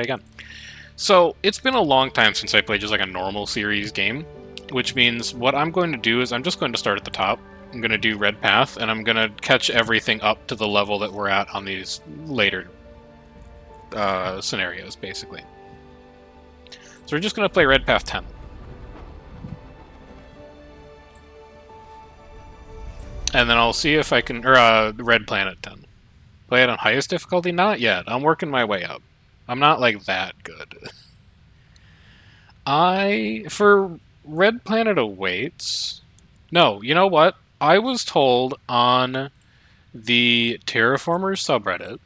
again. So, it's been a long time since I played just like a normal series game, which means what I'm going to do is I'm just going to start at the top. I'm going to do Red Path, and I'm going to catch everything up to the level that we're at on these later scenarios, basically. So we're just going to play Red Path 10. And then I'll see if I can... or Red Planet 10. Play it on highest difficulty? Not yet. I'm working my way up. I'm not, like, that good. For Red Planet Awaits... No, you know what? I was told on the Terraformers subreddit...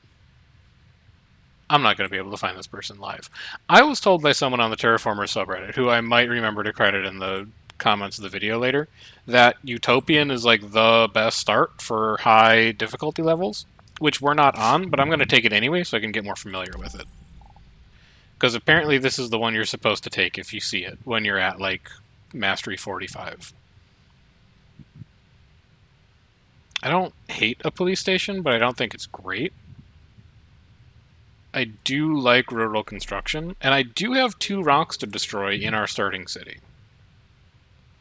I'm not going to be able to find this person live. I was told by someone on the Terraformers subreddit, who I might remember to credit in the comments of the video later, that Utopian is like the best start for high difficulty levels, which we're not on, but I'm going to take it anyway so I can get more familiar with it. Because apparently this is the one you're supposed to take if you see it, when you're at, like, Mastery 45. I don't hate a police station, but I don't think it's great. I do like rural construction, and I do have 2 rocks to destroy in our starting city.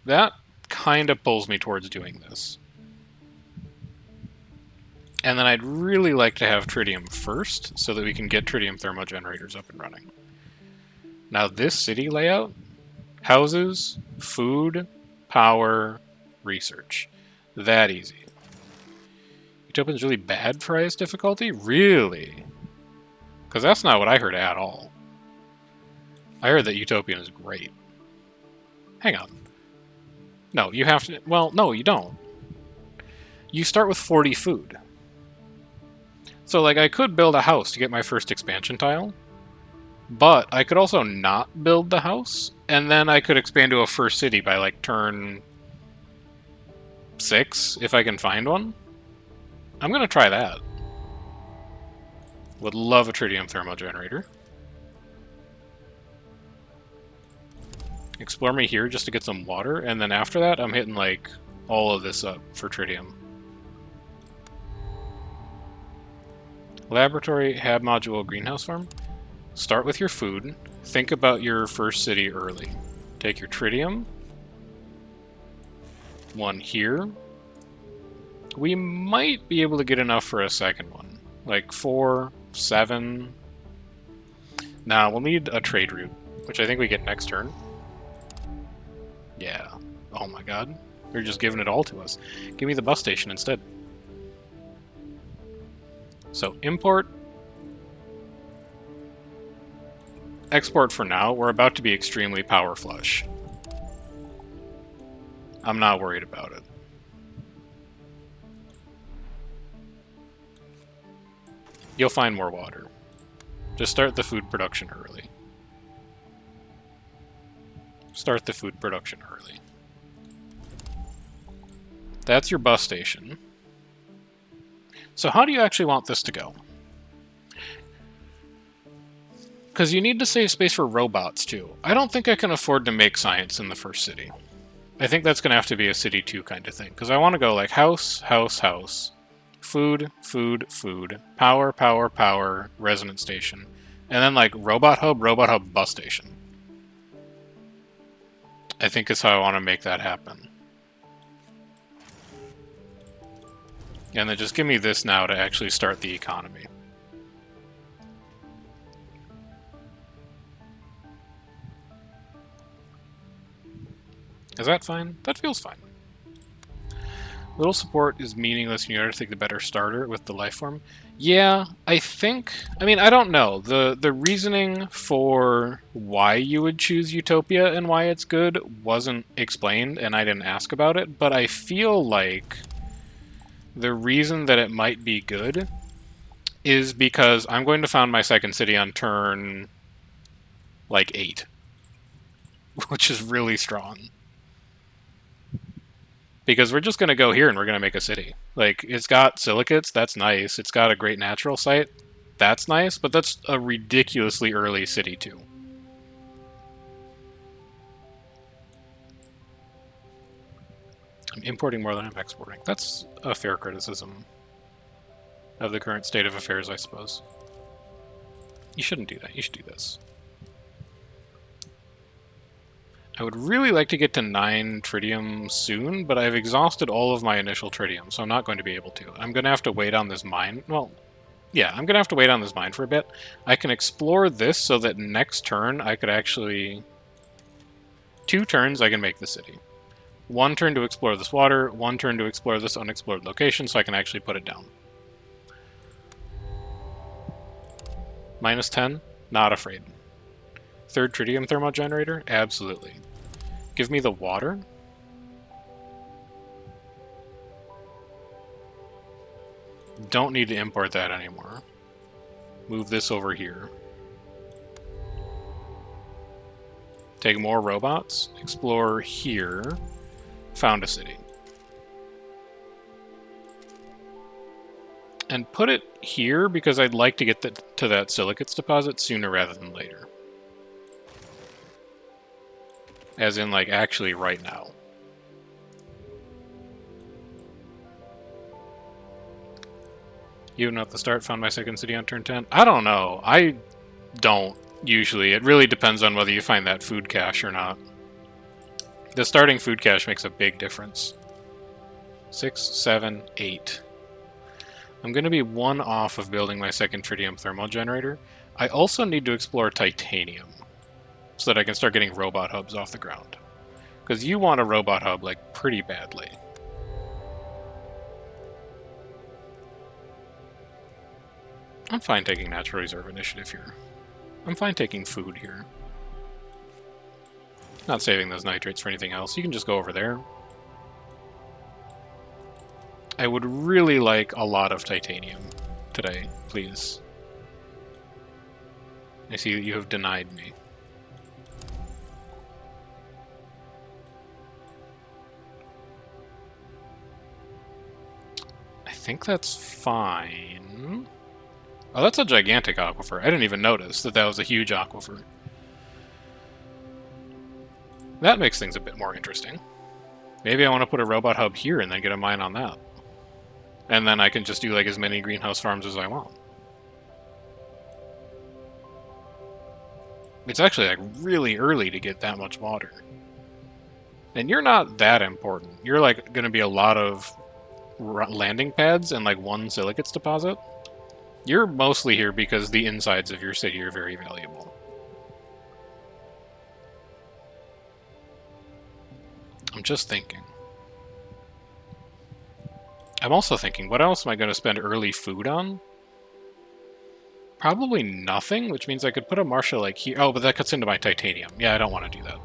That kind of pulls me towards doing this. And then I'd really like to have tritium first, so that we can get tritium thermal generators up and running. Now this city layout, houses, food, power, research. That easy. Utopian's really bad for highest difficulty? Really? Because that's not what I heard at all. I heard that Utopian is great. Hang on. No, you have to... Well, no, you don't. You start with 40 food. So, like, I could build a house to get my first expansion tile, but I could also not build the house, and then I could expand to a first city by, like, turn 6, if I can find one. I'm gonna try that. Would love a tritium thermal generator. Explore me here just to get some water, and then after that, I'm hitting, like, all of this up for tritium. Laboratory, hab module, greenhouse farm. Start with your food. Think about your first city early. Take your tritium. 1 here. We might be able to get enough for a second one. Like 4, 7. Now, we'll need a trade route, which I think we get next turn. Yeah. Oh my god. They're just giving it all to us. Give me the bus station instead. So, import. Export for now. We're about to be extremely power flush. I'm not worried about it. You'll find more water. Just start the food production early. Start the food production early. That's your bus station. So how do you actually want this to go? Because you need to save space for robots, too. I don't think I can afford to make science in the first city. I think that's going to have to be a city 2 kind of thing. Because I want to go like house, house, house. Food, food, food. Power, power, power. Resonance station. And then like robot hub, bus station. I think is how I want to make that happen. And then just give me this now to actually start the economy. Is that fine? That feels fine. Little support is meaningless when you have to take the better starter with the life form. Yeah, I think... I mean, I don't know. The reasoning for why you would choose Utopia and why it's good wasn't explained, and I didn't ask about it, but I feel like the reason that it might be good is because I'm going to found my second city on turn, like, 8. Which is really strong. Because we're just going to go here and we're going to make a city. Like, it's got silicates, that's nice. It's got a great natural site, that's nice. But that's a ridiculously early city, too. I'm importing more than I'm exporting. That's a fair criticism of the current state of affairs, I suppose. You shouldn't do that. You should do this. I would really like to get to 9 tritium soon, but I've exhausted all of my initial tritium, so I'm not going to be able to. I'm going to have to wait on this mine. Well, yeah, I'm going to have to wait on this mine for a bit. I can explore this so that next turn I could actually... 2 turns I can make the city. 1 turn to explore this water, 1 turn to explore this unexplored location, so I can actually put it down. -10? Not afraid. 3rd tritium thermal generator? Absolutely. Give me the water. Don't need to import that anymore. Move this over here. Take more robots. Explore here. Found a city. And put it here because I'd like to get to that silicates deposit sooner rather than later. As in, like, actually right now. Even at the start, found my second city on turn 10? I don't know. I don't, usually. It really depends on whether you find that food cache or not. The starting food cache makes a big difference. 6, 7, 8. I'm going to be 1 off of building my second tritium thermal generator. I also need to explore titanium, so that I can start getting robot hubs off the ground. Because you want a robot hub, like, pretty badly. I'm fine taking natural reserve initiative here. I'm fine taking food here. Not saving those nitrates for anything else. You can just go over there. I would really like a lot of titanium today, please. I see that you have denied me. I think that's fine. Oh, that's a gigantic aquifer. I didn't even notice that that was a huge aquifer. That makes things a bit more interesting. Maybe I want to put a robot hub here and then get a mine on that. And then I can just do like as many greenhouse farms as I want. It's actually like really early to get that much water. And you're not that important. You're like going to be a lot of landing pads and like 1 silicates deposit. You're mostly here because the insides of your city are very valuable. I'm just thinking. I'm also thinking, what else am I going to spend early food on? Probably nothing, which means I could put a Marshal like here. Oh, but that cuts into my titanium. Yeah, I don't want to do that.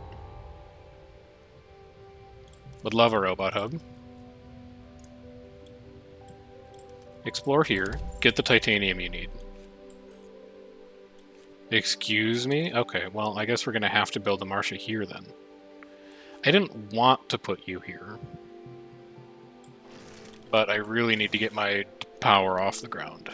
Would love a robot hub. Explore here. Get the titanium you need. Excuse me? Okay, well, I guess we're going to have to build a Marshal here then. I didn't want to put you here. But I really need to get my power off the ground.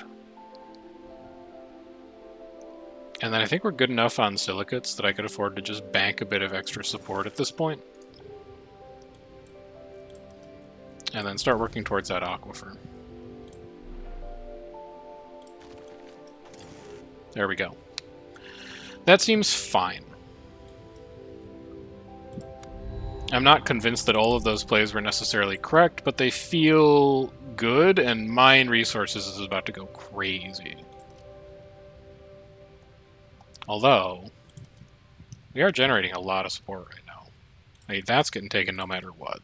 And then I think we're good enough on silicates that I could afford to just bank a bit of extra support at this point. And then start working towards that aquifer. There we go. That seems fine. I'm not convinced that all of those plays were necessarily correct, but they feel good, and mine resources is about to go crazy. Although, we are generating a lot of support right now. I mean, that's getting taken no matter what.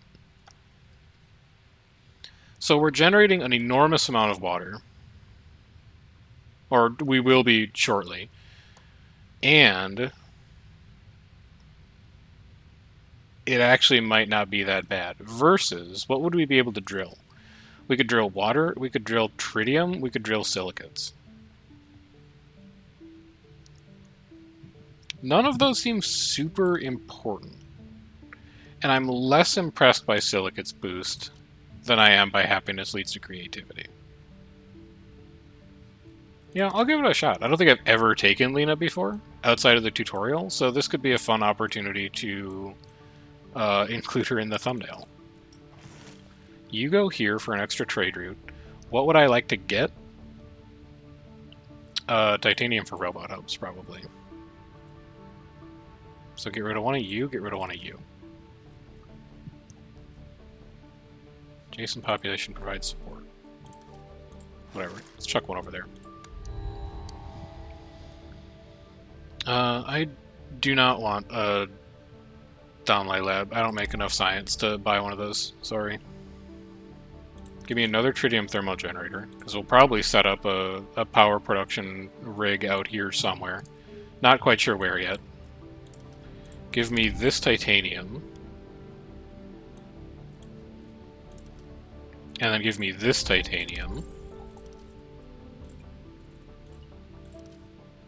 So we're generating an enormous amount of water. Or we will be shortly. And it actually might not be that bad. Versus, what would we be able to drill? We could drill water, we could drill tritium, we could drill silicates. None of those seem super important. And I'm less impressed by silicates boost than I am by happiness leads to creativity. Yeah, I'll give it a shot. I don't think I've ever taken Lena before, outside of the tutorial, so this could be a fun opportunity to include her in the thumbnail. You go here for an extra trade route. What would I like to get? titanium for robot hubs, probably. So get rid of one of you, get rid of one of you. Adjacent population provides support. Whatever. Let's chuck one over there. I do not want a downlight lab. I don't make enough science to buy one of those. Sorry. Give me another tritium thermal generator, because we'll probably set up a power production rig out here somewhere. Not quite sure where yet. Give me this titanium. And then give me this titanium.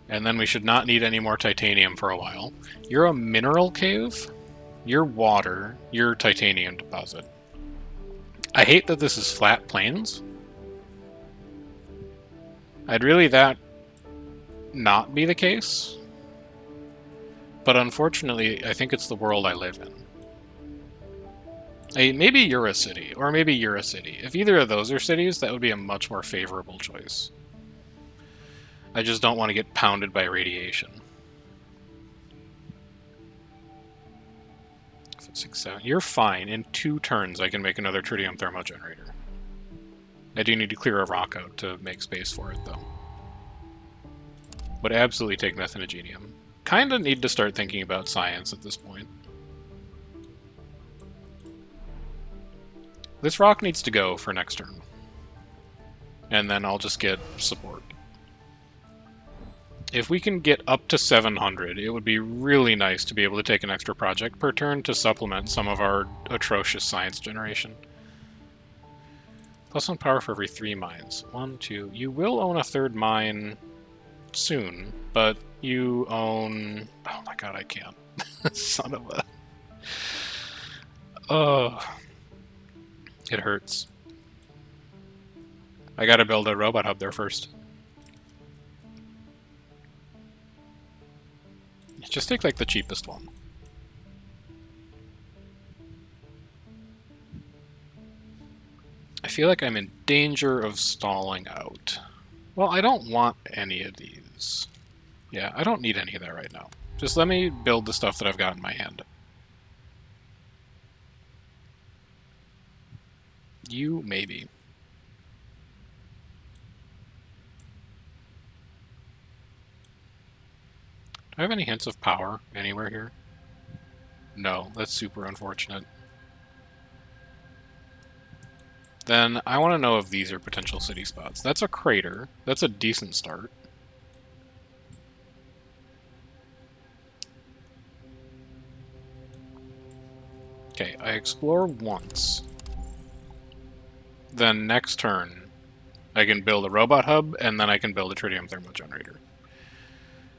And then we should not need any more titanium for a while. You're a mineral cave. You're water. You're titanium deposit. I hate that this is flat plains. I'd really that not be the case. But unfortunately, I think it's the world I live in. Maybe you're a city, or maybe you're a city. If either of those are cities, that would be a much more favorable choice. I just don't want to get pounded by radiation. 6, 7. You're fine. In 2 turns, I can make another tritium thermal generator. I do need to clear a rock out to make space for it, though. Would absolutely take methanogenium. Kinda need to start thinking about science at this point. This rock needs to go for next turn. And then I'll just get support. If we can get up to 700, it would be really nice to be able to take an extra project per turn to supplement some of our atrocious science generation. +1 power for every 3 mines. 1, 2. You will own a 3rd mine soon, but you own... Oh my god, I can't. Son of a... Oh. It hurts. I gotta build a robot hub there first. Just take, like, the cheapest one. I feel like I'm in danger of stalling out. Well, I don't want any of these. Yeah, I don't need any of that right now. Just let me build the stuff that I've got in my hand. You, maybe. Do I have any hints of power anywhere here? No, that's super unfortunate. Then I want to know if these are potential city spots. That's a crater. That's a decent start. Okay, I explore once. Then next turn, I can build a robot hub, and then I can build a tritium thermal generator.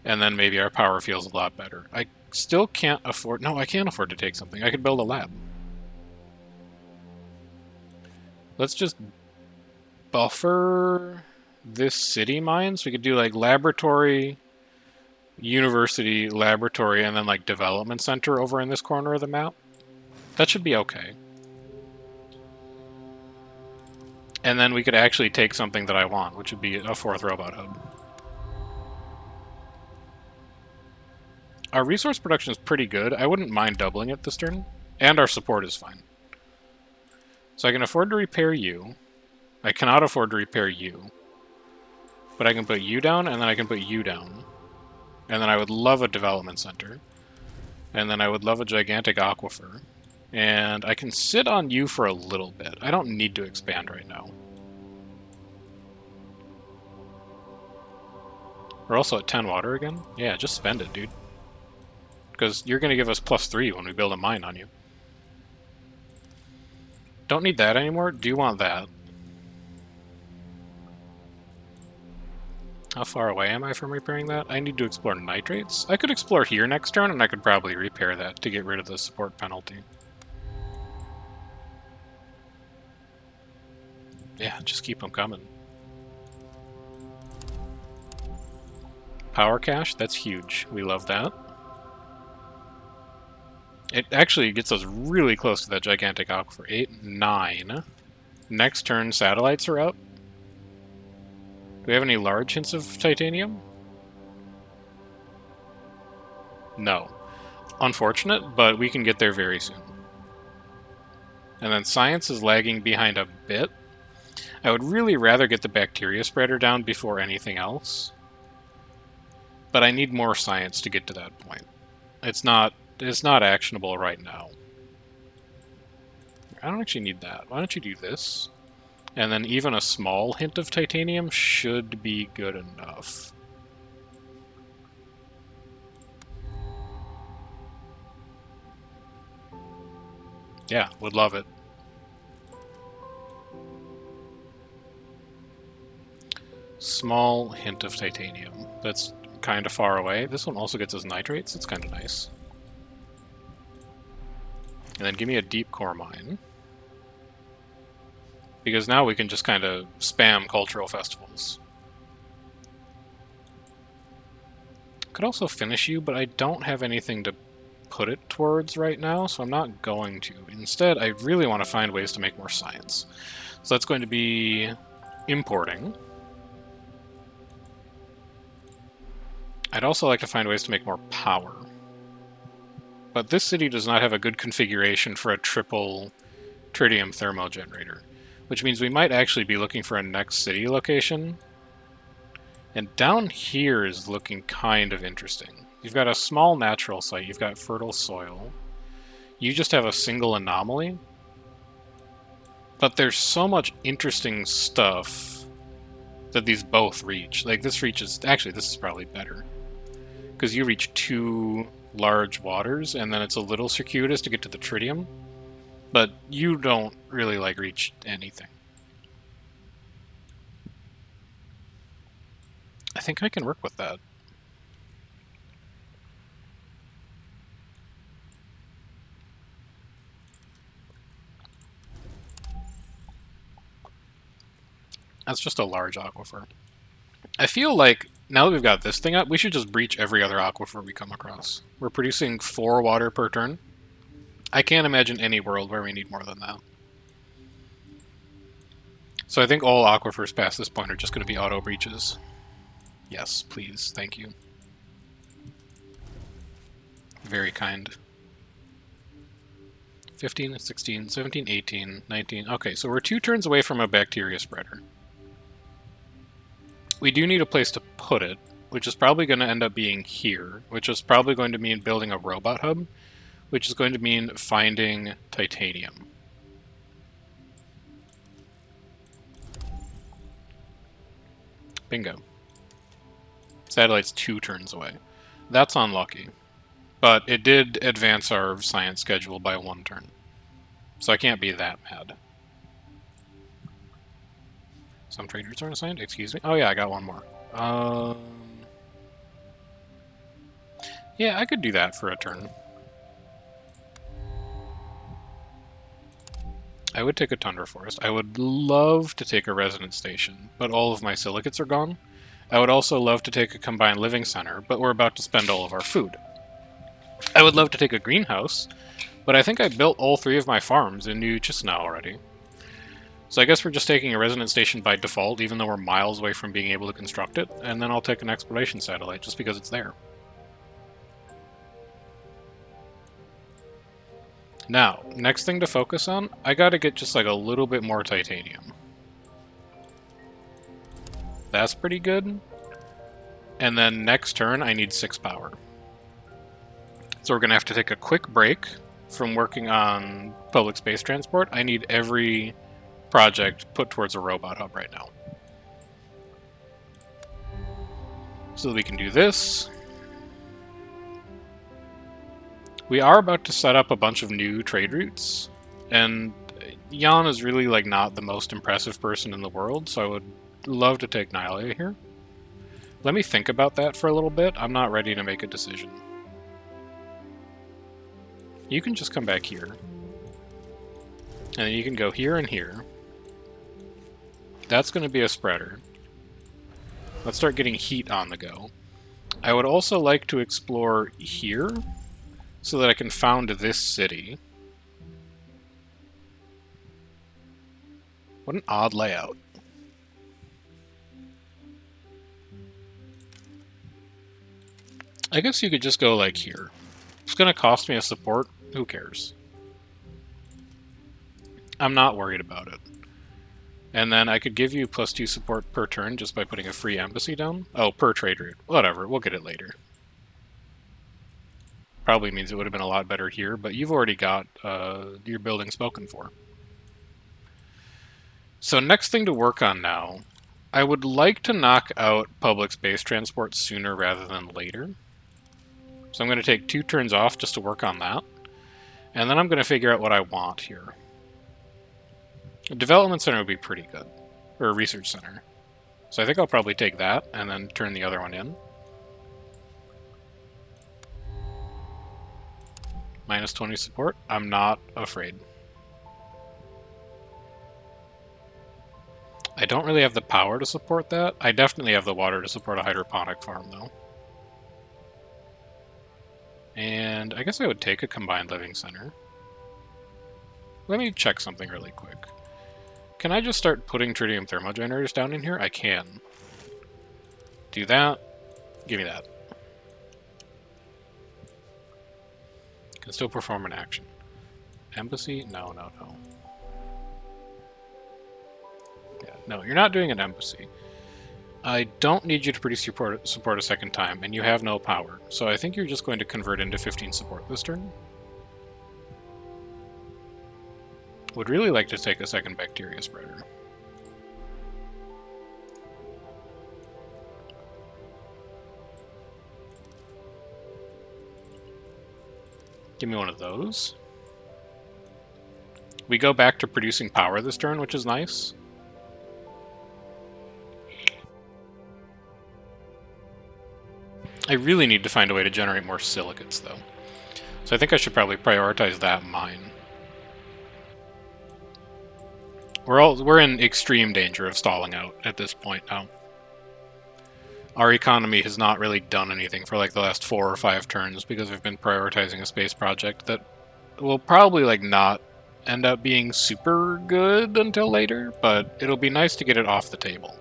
And then maybe our power feels a lot better. I still can't afford... No, I can't afford to take something. I could build a lab. Let's just buffer this city mines. We could do like laboratory, university, laboratory, and then like development center over in this corner of the map. That should be okay. And then we could actually take something that I want, which would be a 4th robot hub. Our resource production is pretty good. I wouldn't mind doubling it this turn. And our support is fine. So I can afford to repair you. I cannot afford to repair you. But I can put you down, and then I can put you down. And then I would love a development center. And then I would love a gigantic aquifer. And I can sit on you for a little bit. I don't need to expand right now. We're also at 10 water again? Yeah, just spend it, dude. Because you're going to give us +3 when we build a mine on you. Don't need that anymore. Do you want that? How far away am I from repairing that? I need to explore nitrates. I could explore here next turn, and I could probably repair that to get rid of the support penalty. Yeah, just keep them coming. Power cache, that's huge. We love that. It actually gets us really close to that gigantic aquifer. 8, 9. Next turn, satellites are up. Do we have any large hints of titanium? No. Unfortunate, but we can get there very soon. And then science is lagging behind a bit. I would really rather get the bacteria spreader down before anything else. But I need more science to get to that point. It's not actionable right now. I don't actually need that. Why don't you do this? And then even a small hint of titanium should be good enough. Yeah, would love it. Small hint of titanium. That's kind of far away. This one also gets us nitrates. It's kind of nice. And then give me a deep core mine. Because now we can just kind of spam cultural festivals. Could also finish you, but I don't have anything to put it towards right now, so I'm not going to. Instead, I really want to find ways to make more science. So that's going to be importing. I'd also like to find ways to make more power. But this city does not have a good configuration for a triple tritium thermo generator, which means we might actually be looking for a next city location. And down here is looking kind of interesting. You've got a small natural site, you've got fertile soil. You just have a single anomaly. But there's so much interesting stuff that these both reach. Like, this reaches... Actually, this is probably better. Because you reach 2 large waters, and then it's a little circuitous to get to the tritium. But you don't really, like, reach anything. I think I can work with that. That's just a large aquifer. I feel like, now that we've got this thing up, we should just breach every other aquifer we come across. We're producing 4 water per turn. I can't imagine any world where we need more than that. So I think all aquifers past this point are just going to be auto breaches. Yes, please. Thank you. Very kind. 15, 16, 17, 18, 19. Okay, so we're 2 turns away from a bacteria spreader. We do need a place to put it, which is probably going to end up being here, which is probably going to mean building a robot hub, which is going to mean finding titanium. Bingo. Satellite's 2 turns away. That's unlucky. But it did advance our science schedule by 1 turn. So I can't be that mad. Some traders aren't assigned? Excuse me? Oh yeah, I got 1 more. Yeah, I could do that for a turn. I would take a tundra forest. I would love to take a resident station, but all of my silicates are gone. I would also love to take a combined living center, but we're about to spend all of our food. I would love to take a greenhouse, but I think I built all 3 of my farms in New Chisinau already. So I guess we're just taking a resident station by default, even though we're miles away from being able to construct it, and then I'll take an exploration satellite, just because it's there. Now, next thing to focus on, I gotta get just like a little bit more titanium. That's pretty good. And then next turn, I need 6 power. So we're gonna have to take a quick break from working on public space transport. I need every project put towards a robot hub right now. So that we can do this. We are about to set up a bunch of new trade routes, and Jan is really like not the most impressive person in the world, so I would love to take Nihilate here. Let me think about that for a little bit. I'm not ready to make a decision. You can just come back here. And then you can go here and here. That's going to be a spreader. Let's start getting heat on the go. I would also like to explore here, so that I can found this city. What an odd layout. I guess you could just go like here. It's going to cost me a support. Who cares? I'm not worried about it. And then I could give you +2 support per turn just by putting a free embassy down. Oh, per trade route. Whatever, we'll get it later. Probably means it would have been a lot better here, but you've already got your building spoken for. So next thing to work on now, I would like to knock out public space transport sooner rather than later. So I'm going to take 2 turns off just to work on that. And then I'm going to figure out what I want here. A development center would be pretty good. Or a research center. So I think I'll probably take that and then turn the other one in. -20 support. I'm not afraid. I don't really have the power to support that. I definitely have the water to support a hydroponic farm, though. And I guess I would take a combined living center. Let me check something really quick. Can I just start putting tritium thermal generators down in here? I can. Do that. Give me that. Can still perform an action. Embassy? No, no, no. Yeah, no, you're not doing an embassy. I don't need you to produce support a second time, and you have no power. So I think you're just going to convert into 15 support this turn. Would really like to take a second bacteria spreader. Give me one of those. We go back to producing power this turn, which is nice. I really need to find a way to generate more silicates, though. So I think I should probably prioritize that mine. We're in extreme danger of stalling out at this point now. Our economy has not really done anything for like the last 4 or 5 turns because we've been prioritizing a space project that will probably like not end up being super good until later, but it'll be nice to get it off the table.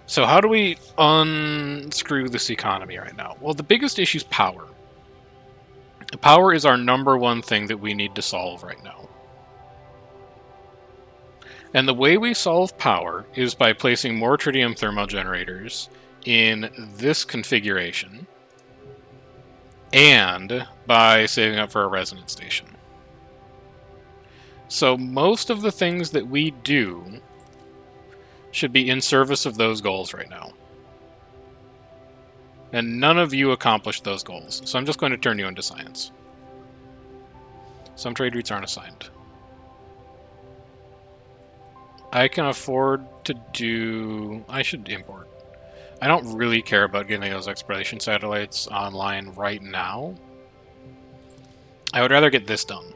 So how do we unscrew this economy right now? Well, the biggest issue is power. Power is our #1 thing that we need to solve right now. And the way we solve power is by placing more tritium thermal generators in this configuration and by saving up for a resonance station. So most of the things that we do should be in service of those goals right now. And none of you accomplished those goals, so I'm just going to turn you into science. Some trade routes aren't assigned. I can afford to do... I should import. I don't really care about getting those exploration satellites online right now. I would rather get this done.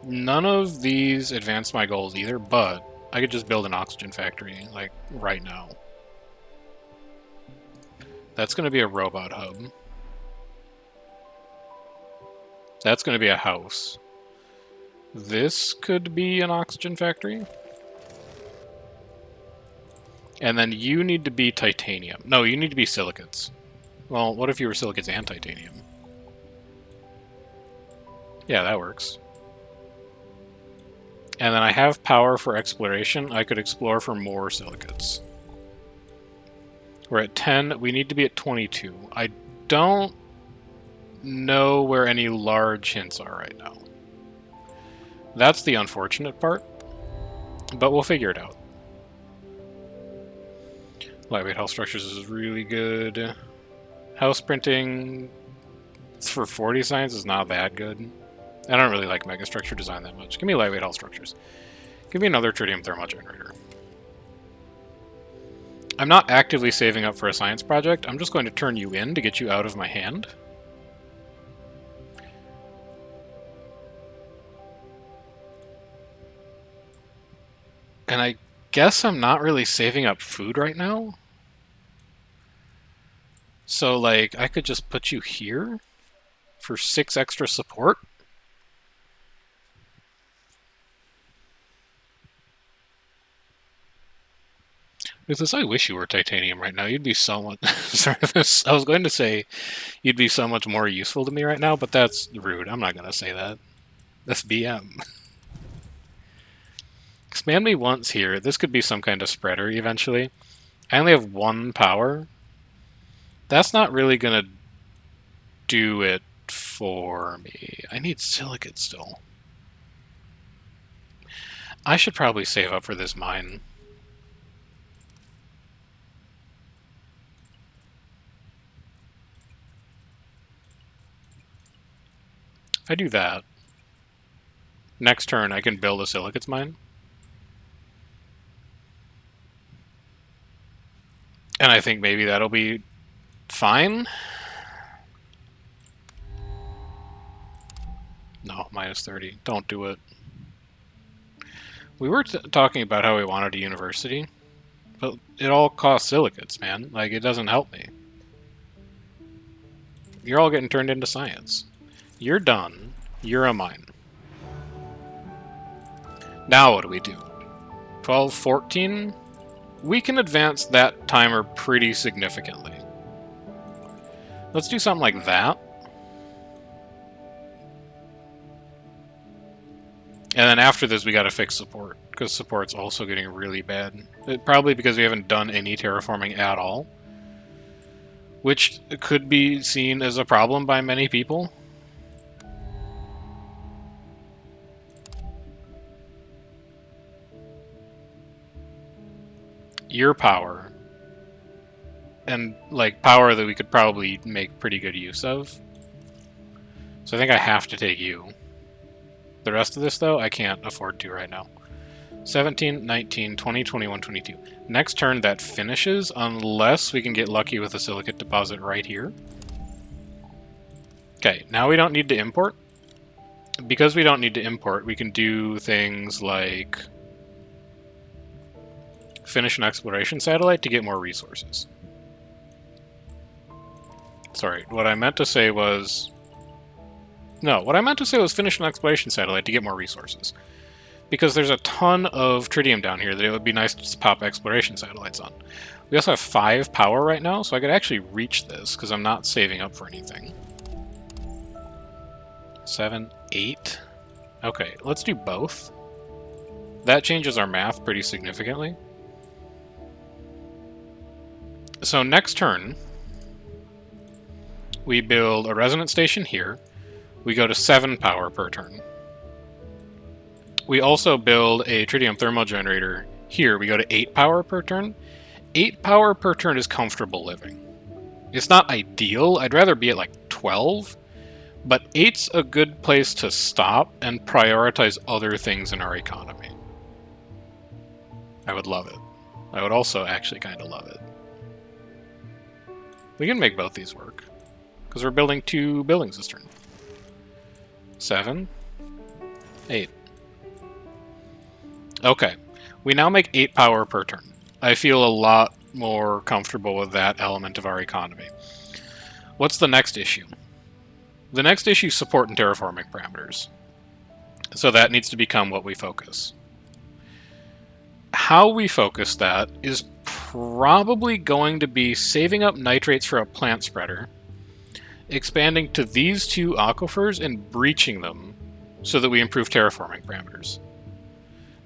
None of these advance my goals either, but I could just build an oxygen factory, like, right now. That's going to be a robot hub. That's going to be a house. This could be an oxygen factory. And then you need to be titanium. No, you need to be silicates. Well, what if you were silicates and titanium? Yeah, that works. And then I have power for exploration. I could explore for more silicates. We're at 10. We need to be at 22. I don't know where any large hints are right now. That's the unfortunate part, but we'll figure it out. Lightweight hull structures is really good. House printing for 40 science is not that good. I don't really like megastructure design that much. Give me lightweight hull structures. Give me another tritium thermal generator. I'm not actively saving up for a science project. I'm just going to turn you in to get you out of my hand. And I guess I'm not really saving up food right now. So, like, I could just put you here for 6 extra support. Because I wish you were titanium right now. You'd be so much. Sorry, I was going to say you'd be so much more useful to me right now, but that's rude. I'm not going to say that. That's BM. Expand me once here. This could be some kind of spreader eventually. I only have 1 power. That's not really going to do it for me. I need silicate still. I should probably save up for this mine. If I do that, next turn I can build a silicates mine. And I think maybe that'll be fine. No, minus 30. Don't do it. We were talking about how we wanted a university, but it all costs silicates, man. Like, it doesn't help me. You're all getting turned into science. You're done. You're a mine. Now what do we do? 12, 14? We can advance that timer pretty significantly. Let's do something like that. And then after this, we gotta fix support, because support's also getting really bad. Probably because we haven't done any terraforming at all, which could be seen as a problem by many people. Your power, and like power that we could probably make pretty good use of. So I think I have to take you. The rest of this, though, I can't afford to right now. 17, 19, 20, 21, 22. Next turn, that finishes, unless we can get lucky with a silicate deposit right here. Okay, now we don't need to import. Because we don't need to import, we can do things like finish an exploration satellite to get more resources. Sorry, what I meant to say was... No, what I meant to say was finish an exploration satellite to get more resources. Because there's a ton of tritium down here that it would be nice to just pop exploration satellites on. We also have 5 power right now, so I could actually reach this, because I'm not saving up for anything. 7, 8. Okay, let's do both. That changes our math pretty significantly. So next turn, we build a resonance station here. We go to 7 power per turn. We also build a tritium thermal generator here. We go to 8 power per turn. 8 power per turn is comfortable living. It's not ideal. I'd rather be at like 12. But 8's a good place to stop and prioritize other things in our economy. I would love it. I would also actually kind of love it. We can make both these work, because we're building 2 buildings this turn. 7, 8. Okay, we now make 8 power per turn. I feel a lot more comfortable with that element of our economy. What's the next issue? The next issue is support and terraforming parameters. So that needs to become what we focus. How we focus that is probably going to be saving up nitrates for a plant spreader, expanding to these 2 aquifers and breaching them so that we improve terraforming parameters.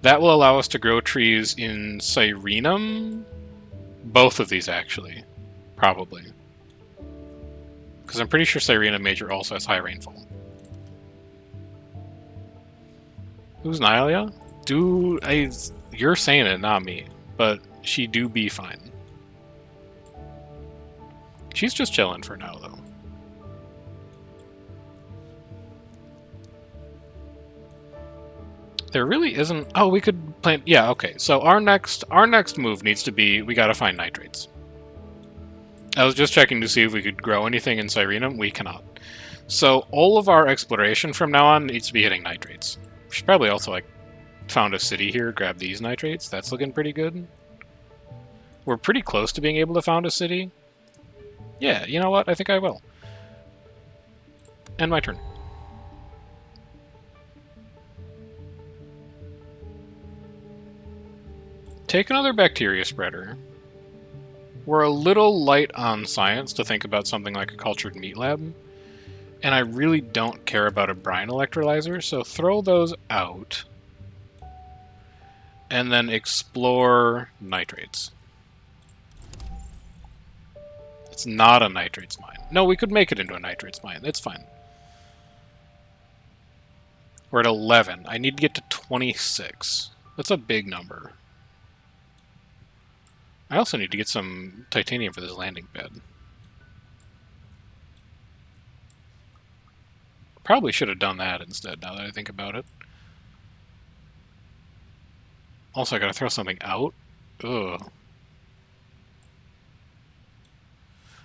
That will allow us to grow trees in Cyrenum. Both of these, actually. Probably. Because I'm pretty sure Cyrenum Major also has high rainfall. Who's Nylia? You're saying it, not me. But she do be fine. She's just chilling for now, though. There really isn't... Oh, we could plant... Yeah, okay. So our next move needs to be... We gotta find nitrates. I was just checking to see if we could grow anything in Cyrenum. We cannot. So all of our exploration from now on needs to be hitting nitrates. We should probably also, like, found a city here, grab these nitrates. That's looking pretty good. We're pretty close to being able to found a city. Yeah, you know what? I think I will. End my turn. Take another bacteria spreader. We're a little light on science to think about something like a cultured meat lab. And I really don't care about a brine electrolyzer, so throw those out. And then explore nitrates. It's not a nitrates mine. No, we could make it into a nitrates mine. It's fine. We're at 11. I need to get to 26. That's a big number. I also need to get some titanium for this landing pad. Probably should have done that instead, now that I think about it. Also, I gotta throw something out. Ugh.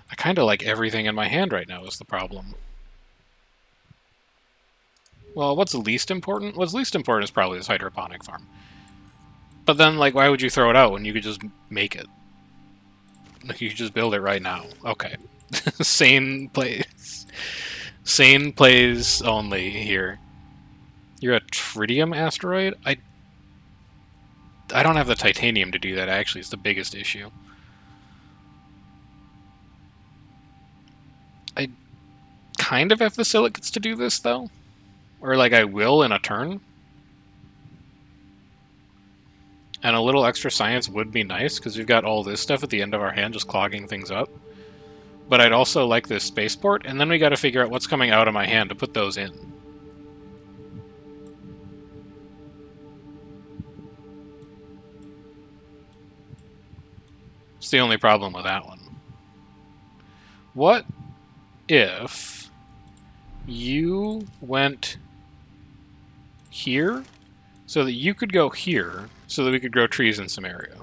I kinda like everything in my hand right now is the problem. Well, what's least important? What's least important is probably this hydroponic farm. But then, like, why would you throw it out when you could just make it? Like, you could just build it right now. Okay. Sane plays. Sane plays only here. You're a tritium asteroid? I don't have the titanium to do that, actually. It's the biggest issue. I kind of have the silicates to do this, though. Or, like, I will in a turn. And a little extra science would be nice, because we've got all this stuff at the end of our hand just clogging things up. But I'd also like this spaceport, and then we gotta figure out what's coming out of my hand to put those in. It's the only problem with that one. What if you went here so that you could go here so that we could grow trees in some area?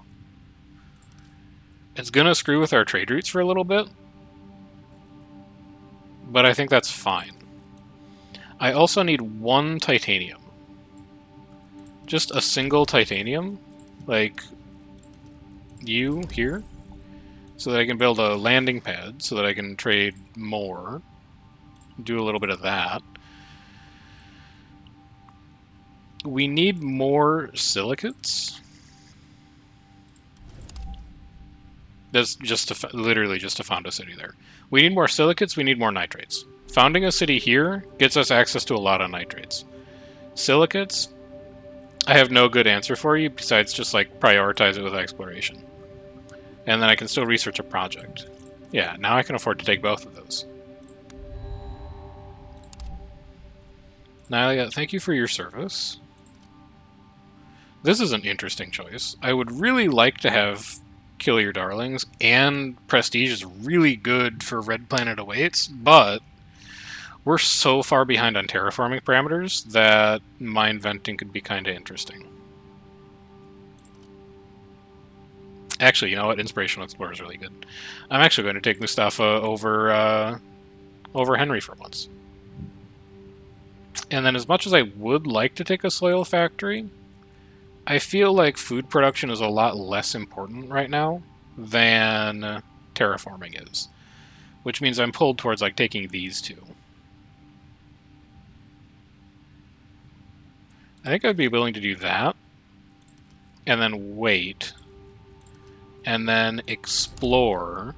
It's gonna screw with our trade routes for a little bit, but I think that's fine. I also need one titanium. Just a single titanium, like you here, so that I can build a landing pad, so that I can trade more. Do a little bit of that. We need more silicates. That's just literally just to found a city there. We need more silicates, we need more nitrates. Founding a city here gets us access to a lot of nitrates. Silicates, I have no good answer for you besides just like prioritize it with exploration. And then I can still research a project. Yeah, now I can afford to take both of those. Nylia, thank you for your service. This is an interesting choice. I would really like to have Kill Your Darlings, and Prestige is really good for Red Planet Awaits, but we're so far behind on terraforming parameters that mine venting could be kind of interesting. Actually, you know what? Inspirational Explorer is really good. I'm actually going to take Mustafa over Henry for once. And then as much as I would like to take a soil factory, I feel like food production is a lot less important right now than terraforming is. Which means I'm pulled towards like taking these two. I think I'd be willing to do that. And then wait. And then explore.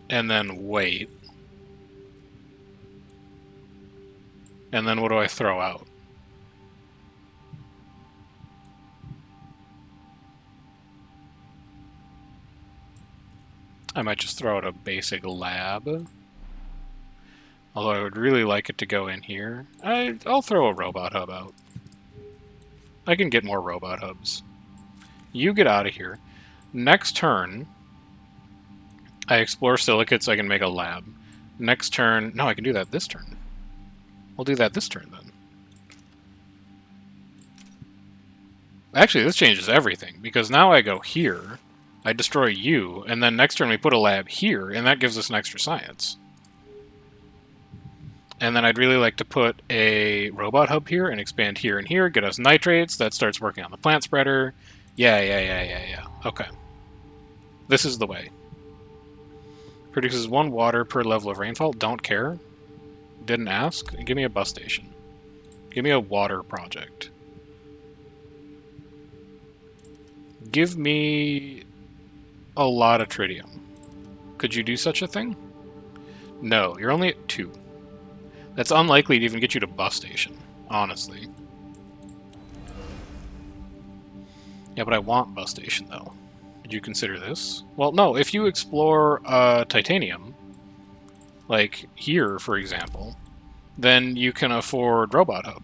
And then wait. And then what do I throw out? I might just throw out a basic lab. Although I would really like it to go in here. I'll throw a robot hub out. I can get more robot hubs. You get out of here. Next turn, I explore silicates, I can make a lab. Next turn... No, I can do that this turn. We'll do that this turn, then. Actually, this changes everything, because now I go here, I destroy you, and then next turn we put a lab here, and that gives us an extra science. And then I'd really like to put a robot hub here and expand here and here, get us nitrates, that starts working on the plant spreader. Yeah. Okay. This is the way. Produces 1 water per level of rainfall. Don't care. Didn't ask. Give me a bus station. Give me a water project. Give me a lot of tritium. Could you do such a thing? No, you're only at 2. That's unlikely to even get you to bus station, honestly. Yeah, but I want bus station, though. Did you consider this? Well, no, if you explore titanium, like here, for example, then you can afford Robot Hub.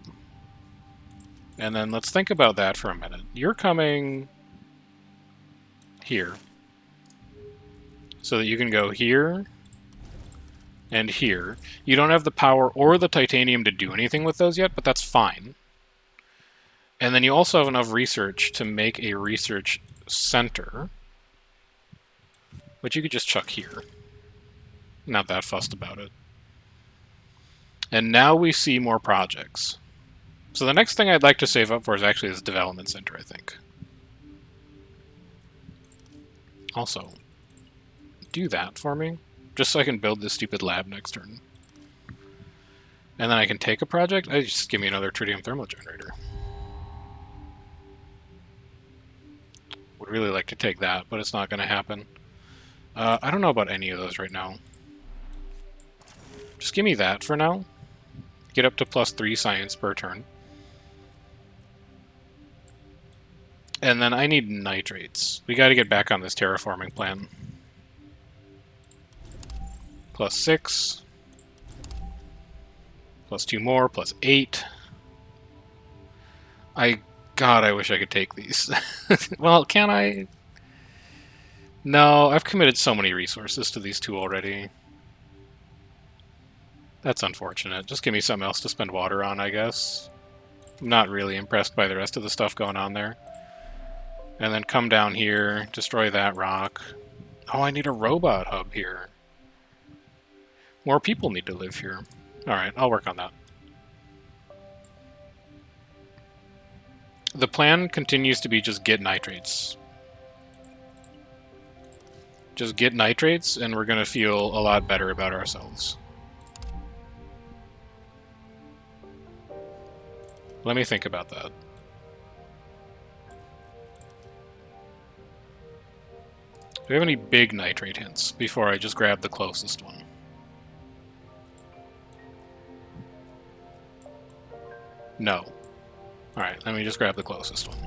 And then let's think about that for a minute. You're coming here, so that you can go here and here. You don't have the power or the titanium to do anything with those yet, but that's fine. And then you also have enough research to make a research center, which you could just chuck here. Not that fussed about it. And now we see more projects. So the next thing I'd like to save up for is actually this development center, I think. Also, do that for me, just so I can build this stupid lab next turn. And then I can take a project. Just give me another tritium thermal generator. Would really like to take that, but it's not going to happen. I don't know about any of those right now. Just give me that for now. Get up to +3 science per turn. And then I need nitrates. We got to get back on this terraforming plan. +6. +2 more, +8. God, I wish I could take these. Well, can I? No, I've committed so many resources to these 2 already. That's unfortunate. Just give me something else to spend water on, I guess. I'm not really impressed by the rest of the stuff going on there. And then come down here, destroy that rock. Oh, I need a robot hub here. More people need to live here. Alright, I'll work on that. The plan continues to be just get nitrates. Just get nitrates, and we're going to feel a lot better about ourselves. Let me think about that. Do we have any big nitrate hints before I just grab the closest one? No. Alright, let me just grab the closest one.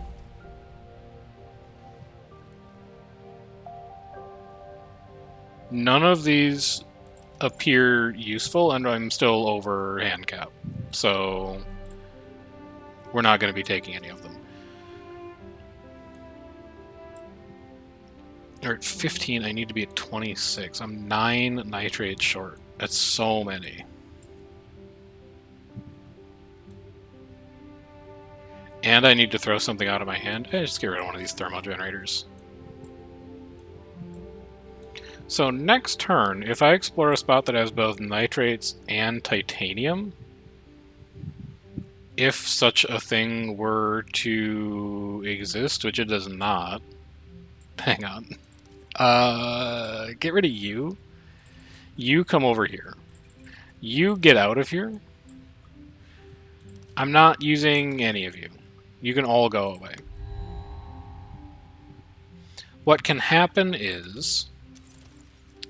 None of these appear useful, and I'm still over hand cap. So we're not going to be taking any of them. Or at 15, I need to be at 26. I'm 9 nitrates short. That's so many. And I need to throw something out of my hand. Just get rid of one of these thermal generators. So next turn, if I explore a spot that has both nitrates and titanium, if such a thing were to exist, which it does not, hang on. Get rid of you. You come over here. You get out of here. I'm not using any of you. You can all go away. What can happen is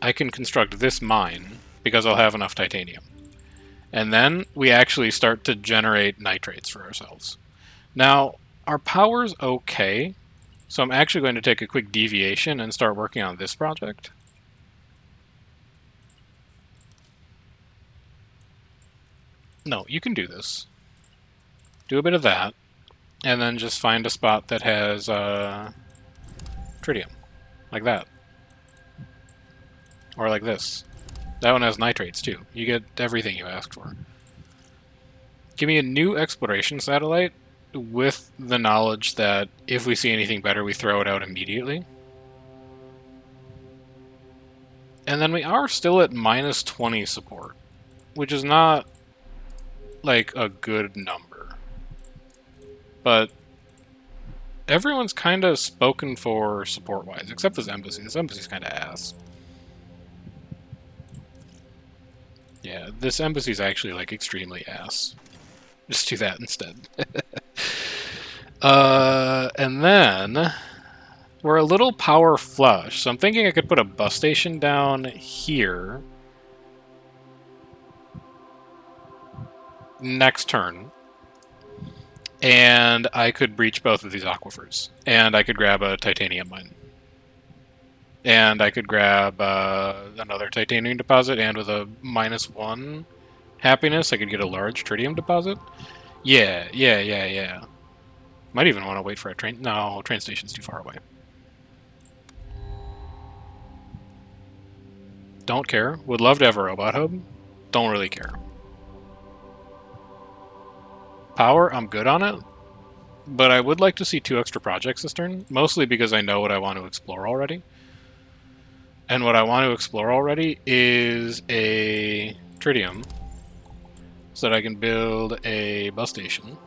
I can construct this mine because I'll have enough titanium. And then we actually start to generate nitrates for ourselves. Now, our power's okay, so I'm actually going to take a quick deviation and start working on this project. No, you can do this. Do a bit of that. And then just find a spot that has tritium, like that. Or like this. That one has nitrates too. You get everything you asked for. Give me a new exploration satellite with the knowledge that if we see anything better, we throw it out immediately. And then we are still at -20 support, which is not like a good number. But everyone's kind of spoken for support-wise, except this embassy. This embassy's kind of ass. Yeah, this embassy's actually, like, extremely ass. Just do that instead. And then We're a little power flush, so I'm thinking I could put a bus station down here next turn. And I could breach both of these aquifers. And I could grab a titanium mine. And I could grab another titanium deposit, and with a -1 happiness, I could get a large tritium deposit. Yeah. Might even want to wait for a train. No, train station's too far away. Don't care. Would love to have a robot hub. Don't really care. Power, I'm good on it. But I would like to see 2 extra projects this turn, mostly because I know what I want to explore already. And what I want to explore already is a tritium, so that I can build a bus station.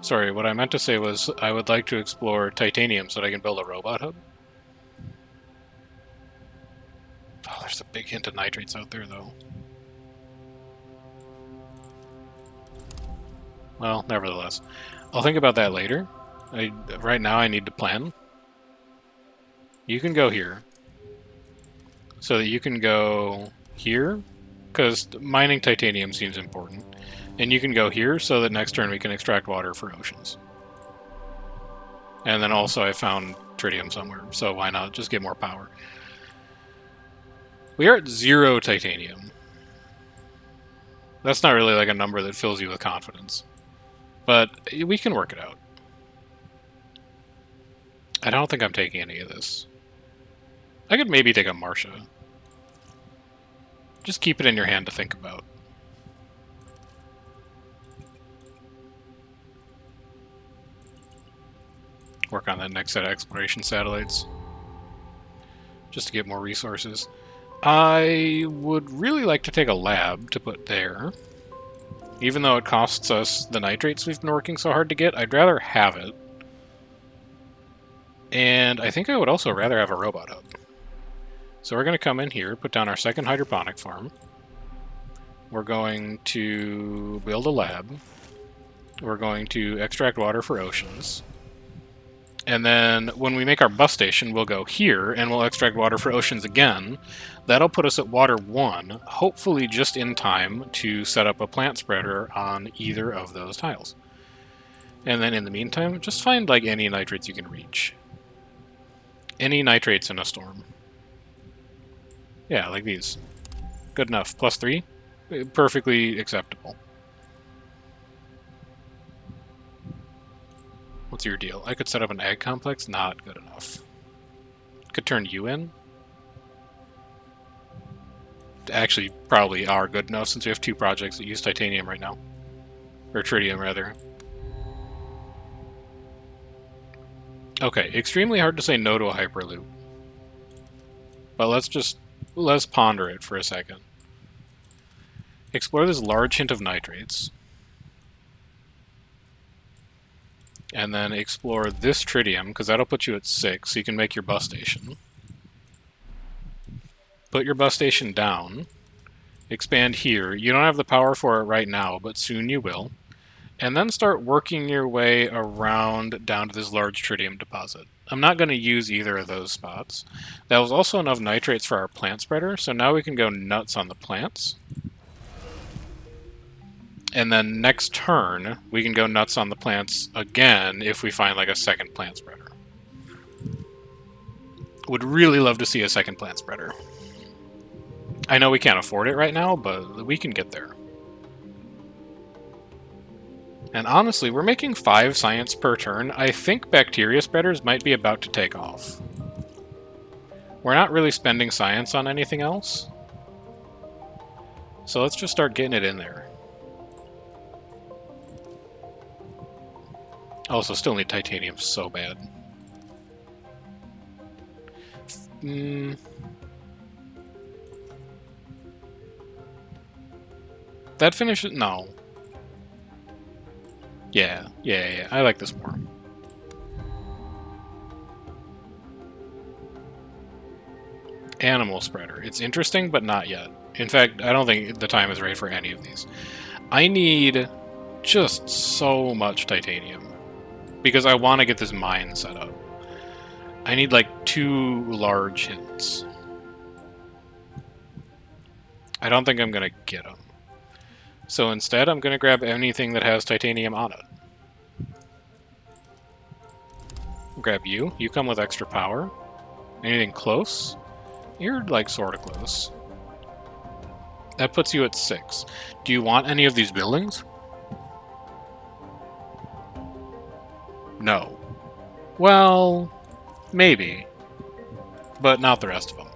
Sorry, what I meant to say was I would like to explore titanium so that I can build a robot hub. Oh, there's a big hint of nitrates out there, though. Well, nevertheless. I'll think about that later. Right now I need to plan. You can go here. So that you can go here, because mining titanium seems important. And you can go here so that next turn we can extract water for oceans. And then also I found tritium somewhere, so why not just get more power? We are at 0 titanium. That's not really like a number that fills you with confidence. But we can work it out. I don't think I'm taking any of this. I could maybe take a Marcia. Just keep it in your hand to think about. Work on that next set of exploration satellites. Just to get more resources. I would really like to take a lab to put there. Even though it costs us the nitrates we've been working so hard to get, I'd rather have it. And I think I would also rather have a robot hub. So we're going to come in here, put down our second hydroponic farm. We're going to build a lab. We're going to extract water for oceans. And then when we make our bus station, we'll go here, and we'll extract water for oceans again. That'll put us at water 1, hopefully just in time to set up a plant spreader on either of those tiles. And then in the meantime, just find like any nitrates you can reach. Any nitrates in a storm. Yeah, like these. Good enough. +3? Perfectly acceptable. What's your deal? I could set up an egg complex? Not good enough. Could turn you in? Actually, probably are good enough since we have 2 projects that use titanium right now. Or tritium, rather. Okay, extremely hard to say no to a hyperloop. But let's ponder it for a second. Explore this large hint of nitrates. And then explore this tritium, because that'll put you at 6, so you can make your bus station. Put your bus station down. Expand here. You don't have the power for it right now, but soon you will. And then start working your way around down to this large tritium deposit. I'm not going to use either of those spots. That was also enough nitrates for our plant spreader, so now we can go nuts on the plants. And then next turn, we can go nuts on the plants again if we find like a second plant spreader. Would really love to see a second plant spreader. I know we can't afford it right now, but we can get there. And honestly, we're making 5 science per turn. I think bacteria spreaders might be about to take off. We're not really spending science on anything else. So let's just start getting it in there. Also, still need titanium so bad. That finishes... No. Yeah. I like this more. Animal spreader. It's interesting, but not yet. In fact, I don't think the time is right for any of these. I need just so much titanium. Because I want to get this mine set up. I need like 2 large hints. I don't think I'm going to get them. So instead, I'm going to grab anything that has titanium on it. Grab you. You come with extra power. Anything close? You're like sort of close. That puts you at 6. Do you want any of these buildings? No. Well, maybe. But not the rest of them.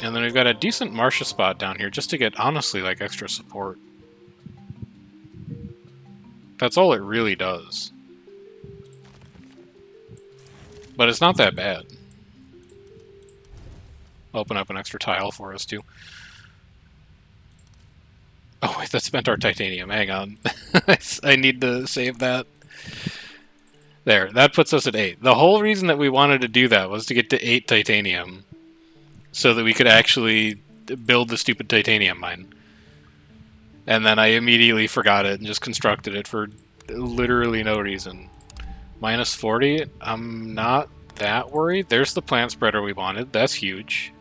And then we've got a decent Marcia spot down here just to get, honestly, like extra support. That's all it really does. But it's not that bad. Open up an extra tile for us, too. Oh, wait, that spent our titanium. Hang on. I need to save that. There, that puts us at 8. The whole reason that we wanted to do that was to get to 8 titanium so that we could actually build the stupid titanium mine. And then I immediately forgot it and just constructed it for literally no reason. Minus 40, I'm not that worried. There's the plant spreader we wanted. That's huge.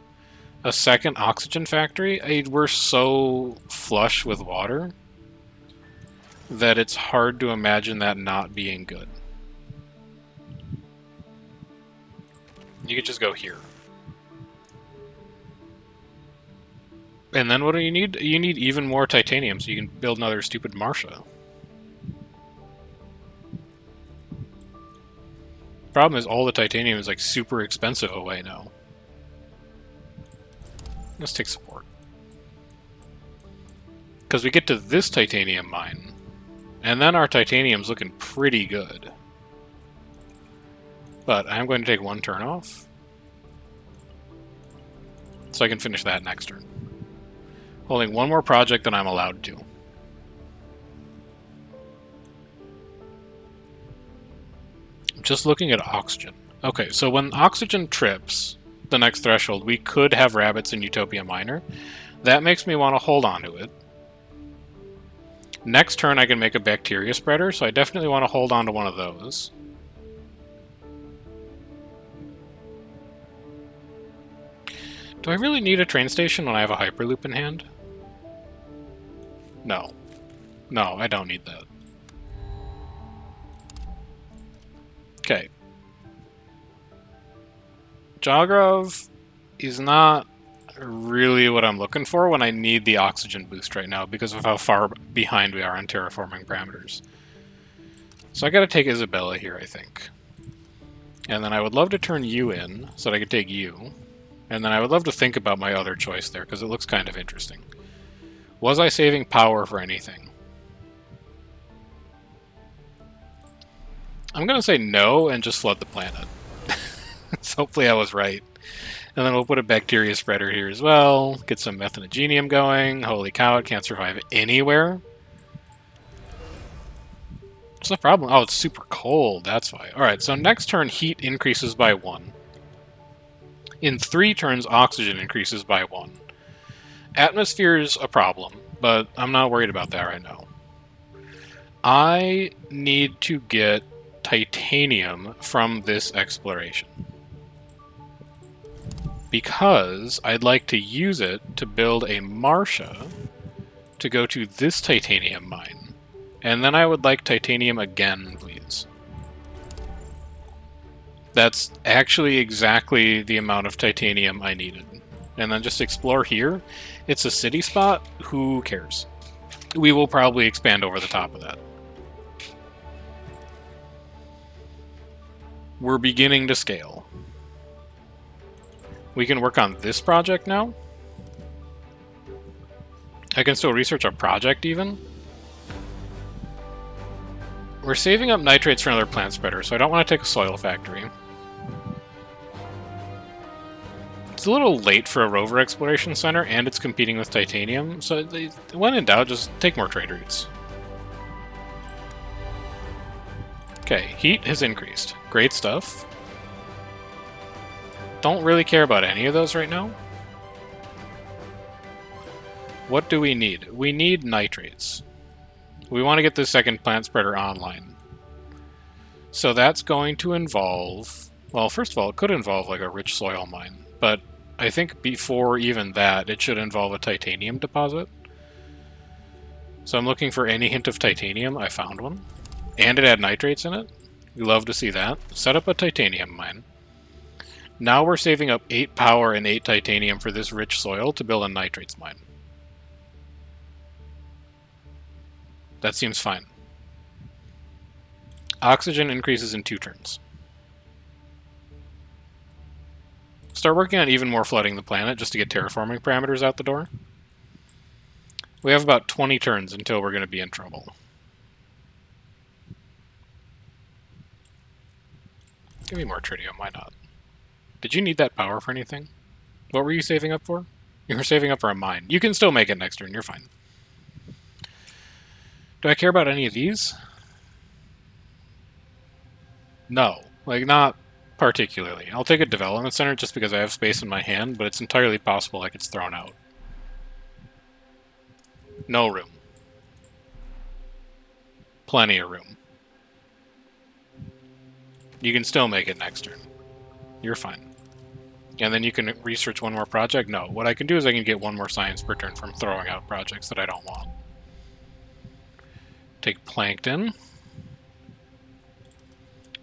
A second oxygen factory? We're so flush with water that it's hard to imagine that not being good. You could just go here. And then what do you need? You need even more titanium so you can build another stupid Marcia. Problem is all the titanium is like super expensive away now. Let's take support. Because we get to this titanium mine, and then our titanium's looking pretty good. But I'm going to take 1 turn off, so I can finish that next turn. Holding 1 more project than I'm allowed to. Just looking at oxygen. Okay, so when oxygen trips the next threshold, we could have rabbits in Utopia Minor. That makes me want to hold on to it. Next turn I can make a bacteria spreader, so I definitely want to hold on to one of those. Do I really need a train station when I have a Hyperloop in hand? No. No, I don't need that. Okay. Jogrov is not really what I'm looking for when I need the oxygen boost right now because of how far behind we are on terraforming parameters. So I gotta take Isabella here, I think. And then I would love to turn you in so that I could take you. And then I would love to think about my other choice there because it looks kind of interesting. Was I saving power for anything? I'm going to say no and just flood the planet. So hopefully I was right. And then we'll put a bacteria spreader here as well. Get some methanogenium going. Holy cow, it can't survive anywhere. What's the problem? Oh, it's super cold. That's why. Alright, so next turn, heat increases by 1. In 3 turns, oxygen increases by 1. Atmosphere's a problem, but I'm not worried about that right now. I need to get titanium from this exploration. Because I'd like to use it to build a Marcia to go to this titanium mine. And then I would like titanium again, please. That's actually exactly the amount of titanium I needed. And then just explore here. It's a city spot. Who cares? We will probably expand over the top of that. We're beginning to scale. We can work on this project now. I can still research our project even. We're saving up nitrates for another plant spreader, so I don't want to take a soil factory. It's a little late for a rover exploration center, and it's competing with titanium, so when in doubt, just take more trade routes. Okay, heat has increased. Great stuff. Don't really care about any of those right now. What do we need? We need nitrates. We want to get this second plant spreader online. So that's going to involve, well, first of all, it could involve like a rich soil mine, but I think before even that, it should involve a titanium deposit. So I'm looking for any hint of titanium. I found one. And it had nitrates in it. We love to see that. Set up a titanium mine. Now we're saving up 8 power and 8 titanium for this rich soil to build a nitrates mine. That seems fine. Oxygen increases in 2 turns. Start working on even more flooding the planet just to get terraforming parameters out the door. We have about 20 turns until we're going to be in trouble. Give me more tritium, why not? Did you need that power for anything? What were you saving up for? You were saving up for a mine. You can still make it next turn, you're fine. Do I care about any of these? No. Like, not particularly. I'll take a development center just because I have space in my hand, but it's entirely possible like it's thrown out. No room. Plenty of room. You can still make it next turn. You're fine. And then you can research one more project? No. What I can do is I can get one more science per turn from throwing out projects that I don't want. Take plankton.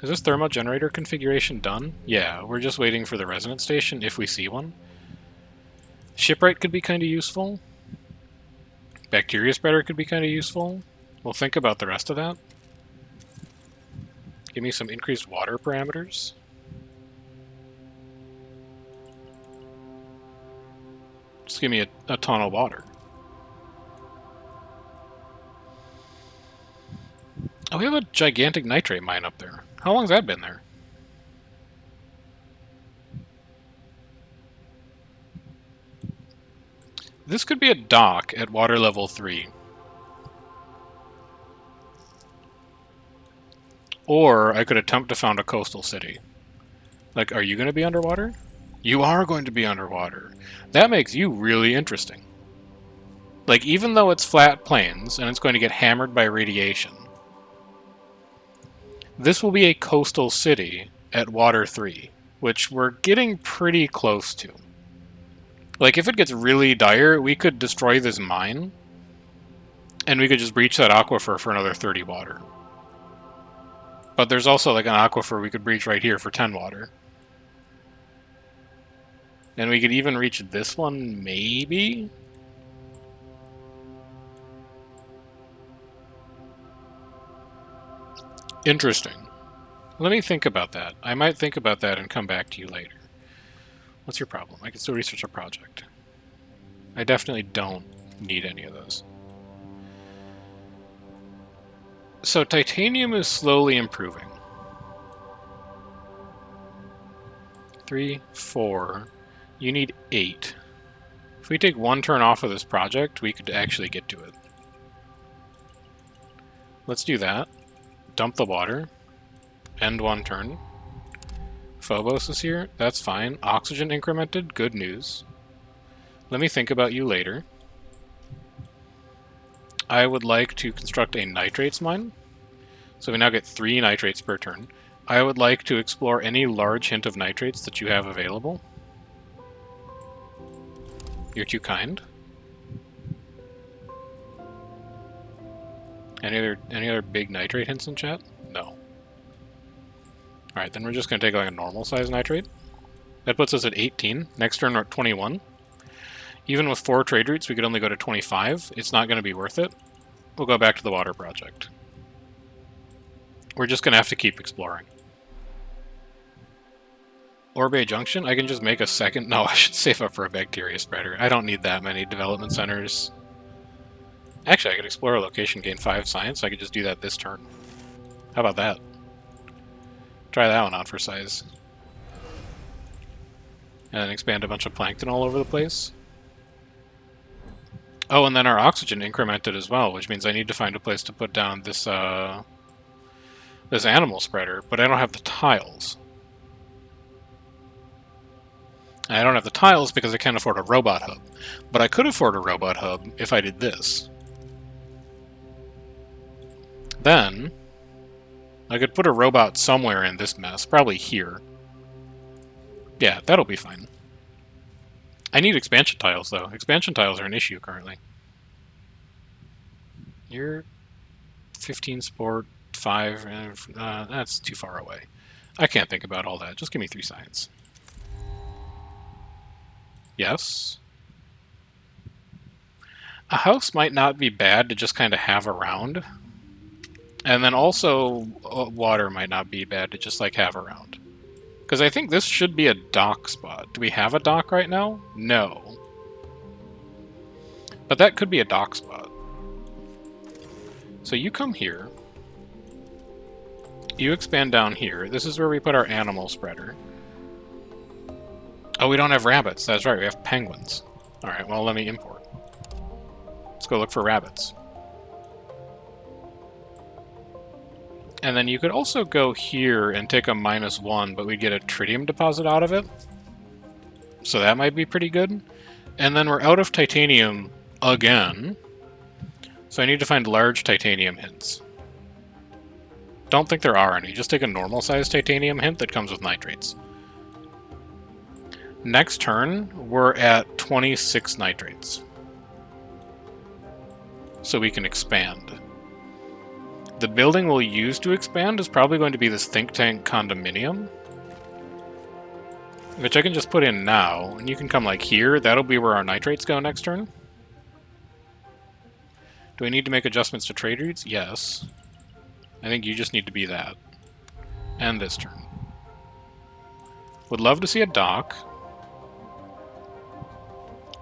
Is this thermal generator configuration done? Yeah, we're just waiting for the resonance station if we see one. Shipwright could be kind of useful. Bacteria spreader could be kind of useful. We'll think about the rest of that. Give me some increased water parameters. Just give me a ton of water. Oh, we have a gigantic nitrate mine up there. How long's that been there? This could be a dock at water level 3. Or I could attempt to found a coastal city. Like, are you going to be underwater? You are going to be underwater. That makes you really interesting. Like, even though it's flat plains and it's going to get hammered by radiation, this will be a coastal city at water 3, which we're getting pretty close to. Like, if it gets really dire, we could destroy this mine, and we could just breach that aquifer for another 30 water. But there's also, like, an aquifer we could breach right here for 10 water. And we could even reach this one, maybe? Interesting. Let me think about that. I might think about that and come back to you later. What's your problem? I can still research a project. I definitely don't need any of those. So titanium is slowly improving. 3, 4. You need 8. If we take 1 turn off of this project, we could actually get to it. Let's do that. Dump the water. End 1 turn. Phobos is here. That's fine. Oxygen incremented. Good news. Let me think about you later. I would like to construct a nitrates mine. So we now get 3 nitrates per turn. I would like to explore any large hint of nitrates that you have available. You're too kind. Any other big nitrate hints in chat? No. Alright, then we're just going to take like a normal size nitrate. That puts us at 18. Next turn we're at 21. Even with 4 trade routes, we could only go to 25. It's not going to be worth it. We'll go back to the water project. We're just going to have to keep exploring. Orbe Junction? I can just make a second... No, I should save up for a bacteria spreader. I don't need that many development centers. Actually, I could explore a location, gain 5 science. I could just do that this turn. How about that? Try that one out for size. And then expand a bunch of plankton all over the place. Oh, and then our oxygen incremented as well, which means I need to find a place to put down this this animal spreader, but I don't have the tiles. And I don't have the tiles because I can't afford a robot hub. But I could afford a robot hub if I did this. Then I could put a robot somewhere in this mess, probably here. Yeah, that'll be fine. I need expansion tiles, though. Expansion tiles are an issue currently. You're 15 support, 5, that's too far away. I can't think about all that. Just give me 3 science. Yes. A house might not be bad to just kind of have around. And then also, water might not be bad to just, like, have around. Because I think this should be a dock spot. Do we have a dock right now? No. But that could be a dock spot. So you come here. You expand down here. This is where we put our animal spreader. Oh, we don't have rabbits. That's right, we have penguins. Alright, well, let me import. Let's go look for rabbits. And then you could also go here and take a -1, but we'd get a tritium deposit out of it. So that might be pretty good. And then we're out of titanium again. So I need to find large titanium hints. Don't think there are any. Just take a normal-sized titanium hint that comes with nitrates. Next turn, we're at 26 nitrates. So we can expand. The building we'll use to expand is probably going to be this think tank condominium. Which I can just put in now, and you can come like here. That'll be where our nitrates go next turn. Do I need to make adjustments to trade routes? Yes. I think you just need to be that. And this turn. Would love to see a dock.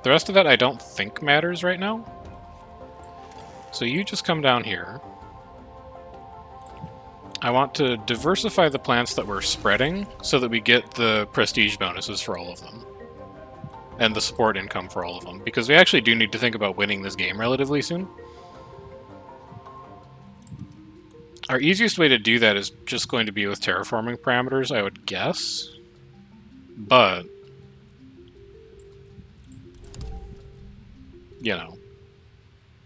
The rest of that I don't think matters right now. So you just come down here. I want to diversify the plants that we're spreading so that we get the prestige bonuses for all of them. And the support income for all of them. Because we actually do need to think about winning this game relatively soon. Our easiest way to do that is just going to be with terraforming parameters, I would guess. But, you know.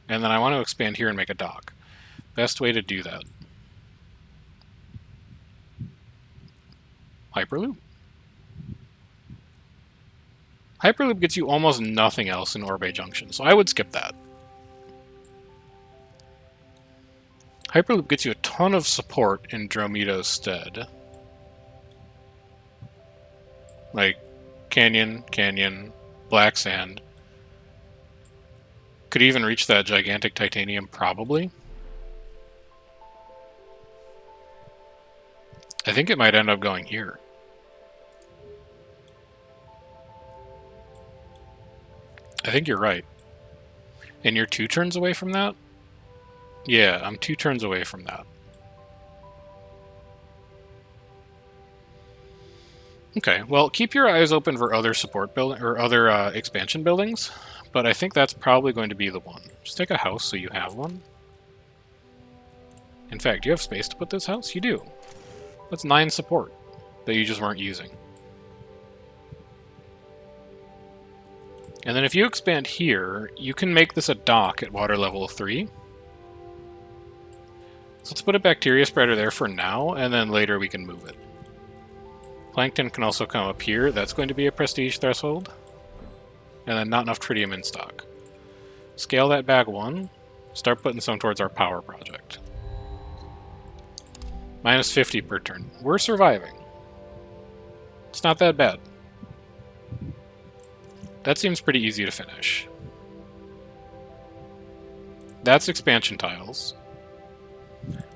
And then I want to expand here and make a dock. Best way to do that. Hyperloop. Hyperloop gets you almost nothing else in Orbe Junction, so I would skip that. Hyperloop gets you a ton of support in Dromeda's stead. Like, Canyon, Canyon, Black Sand. Could even reach that gigantic titanium, probably. I think it might end up going here. I think you're right. And you're 2 turns away from that? Yeah, I'm 2 turns away from that. Okay, well, keep your eyes open for other support building or other expansion buildings, but I think that's probably going to be the one. Just take a house so you have one. In fact, do you have space to put this house? You do. That's 9 support that you just weren't using. And then if you expand here, you can make this a dock at water level 3. So let's put a bacteria spreader there for now, and then later we can move it. Plankton can also come up here. That's going to be a prestige threshold. And then not enough tritium in stock. Scale that back 1. Start putting some towards our power project. -50 per turn. We're surviving. It's not that bad. That seems pretty easy to finish. That's expansion tiles.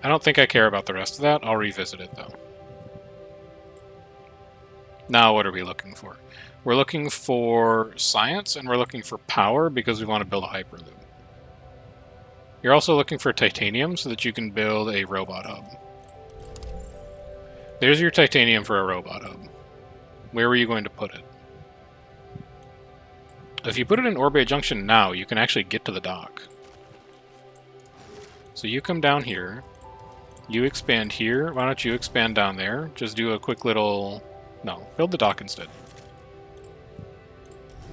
I don't think I care about the rest of that. I'll revisit it, though. Now what are we looking for? We're looking for science, and we're looking for power because we want to build a hyperloop. You're also looking for titanium so that you can build a robot hub. There's your titanium for a robot hub. Where were you going to put it? If you put it in Orbe Junction now, you can actually get to the dock. So you come down here. You expand here. Why don't you expand down there? Just do a quick little... No, build the dock instead.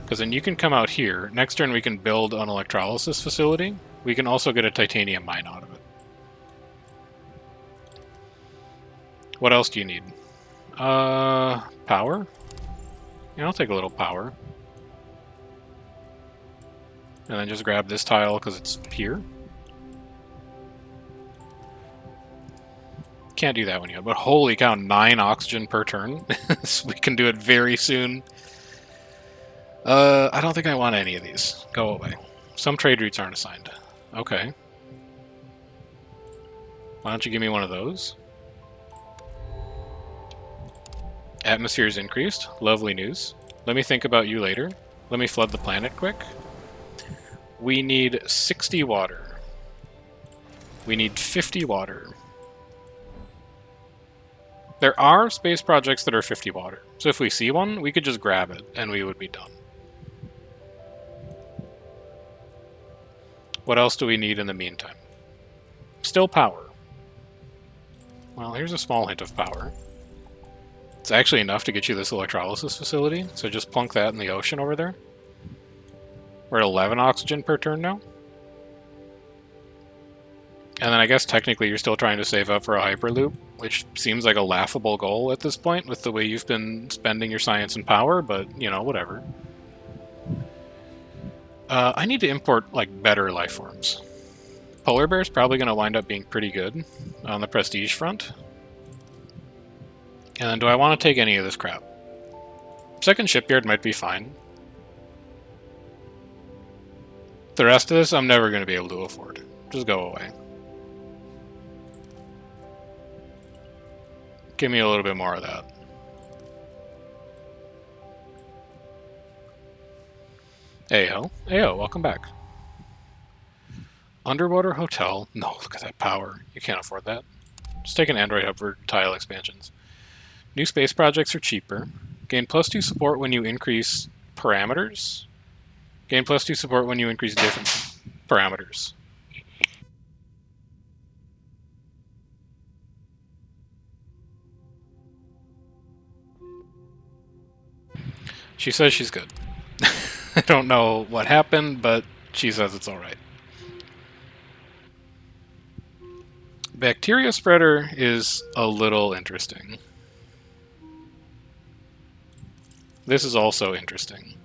Because then you can come out here. Next turn we can build an electrolysis facility. We can also get a titanium mine out of it. What else do you need? Power? Yeah, I'll take a little power. And then just grab this tile because it's here. Can't do that one yet, but holy cow, 9 oxygen per turn. So we can do it very soon. I don't think I want any of these. Go away. Some trade routes aren't assigned. Okay. Why don't you give me one of those? Atmosphere is increased. Lovely news. Let me think about you later. Let me flood the planet quick. We need 60 water. We need 50 water. There are space projects that are 50 water. So if we see one, we could just grab it and we would be done. What else do we need in the meantime? Still power. Well, here's a small hint of power. It's actually enough to get you this electrolysis facility, so just plunk that in the ocean over there. We're at 11 oxygen per turn now. And then I guess technically you're still trying to save up for a hyperloop, which seems like a laughable goal at this point with the way you've been spending your science and power, but, you know, whatever. I need to import, like, better life forms. Polar bear's probably going to wind up being pretty good on the prestige front. And then do I want to take any of this crap? Second shipyard might be fine. The rest of this I'm never going to be able to afford. Just go away. Give me a little bit more of that. Ayo. Ayo, welcome back. Underwater hotel. No, look at that power. You can't afford that. Just take an Android hub for tile expansions. New space projects are cheaper. Gain +2 support when you increase parameters. Gain +2 support when you increase different parameters. She says she's good. I don't know what happened, but she says it's alright. Bacteria spreader is a little interesting. This is also interesting.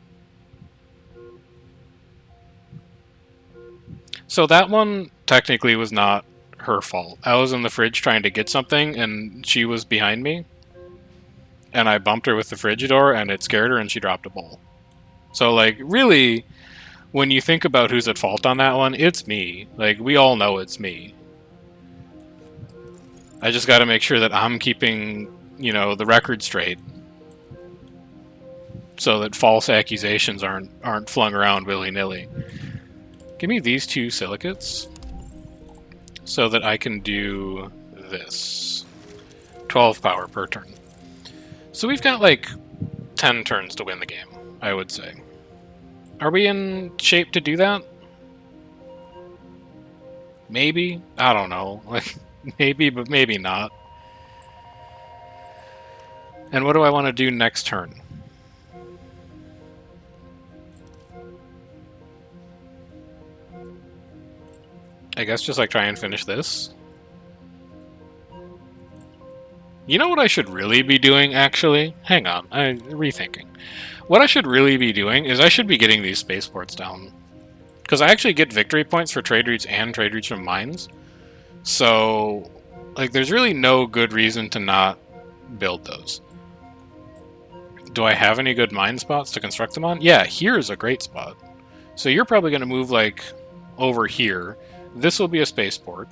So that one technically was not her fault. I was in the fridge trying to get something, and she was behind me. And I bumped her with the fridge door, and it scared her, and she dropped a bowl. So, like, really, when you think about who's at fault on that one, it's me. Like, we all know it's me. I just gotta make sure that I'm keeping, you know, the record straight. So that false accusations aren't flung around willy-nilly. Give me these 2 silicates so that I can do this. 12 power per turn. So we've got like 10 turns to win the game, I would say. Are we in shape to do that? Maybe? I don't know. Like, maybe, but maybe not. And what do I want to do next turn? I guess just like try and finish this. You know what I should really be doing, actually? Hang on, I'm rethinking. What I should really be doing is I should be getting these spaceports down. Because I actually get victory points for trade routes and trade routes from mines. So, like, there's really no good reason to not build those. Do I have any good mine spots to construct them on? Yeah, here's a great spot. So you're probably going to move, like, over here. This will be a spaceport.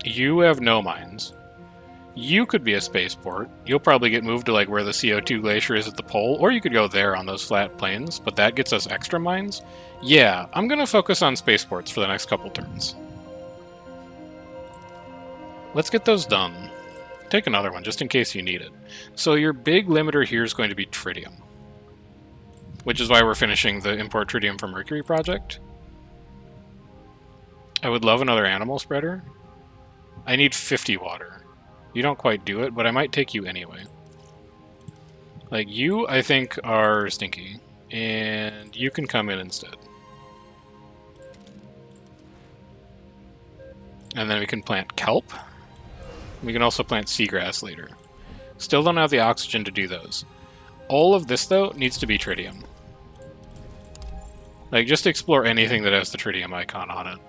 You have no mines. You could be a spaceport. You'll probably get moved to like where the CO2 glacier is at the pole, or you could go there on those flat plains, but that gets us extra mines. Yeah, I'm going to focus on spaceports for the next couple turns. Let's get those done. Take another one, just in case you need it. So your big limiter here is going to be tritium, which is why we're finishing the import tritium from Mercury project. I would love another animal spreader. I need 50 water. You don't quite do it, but I might take you anyway. Like, you, I think, are stinky. And you can come in instead. And then we can plant kelp. We can also plant seagrass later. Still don't have the oxygen to do those. All of this, though, needs to be tritium. Like, just explore anything that has the tritium icon on it.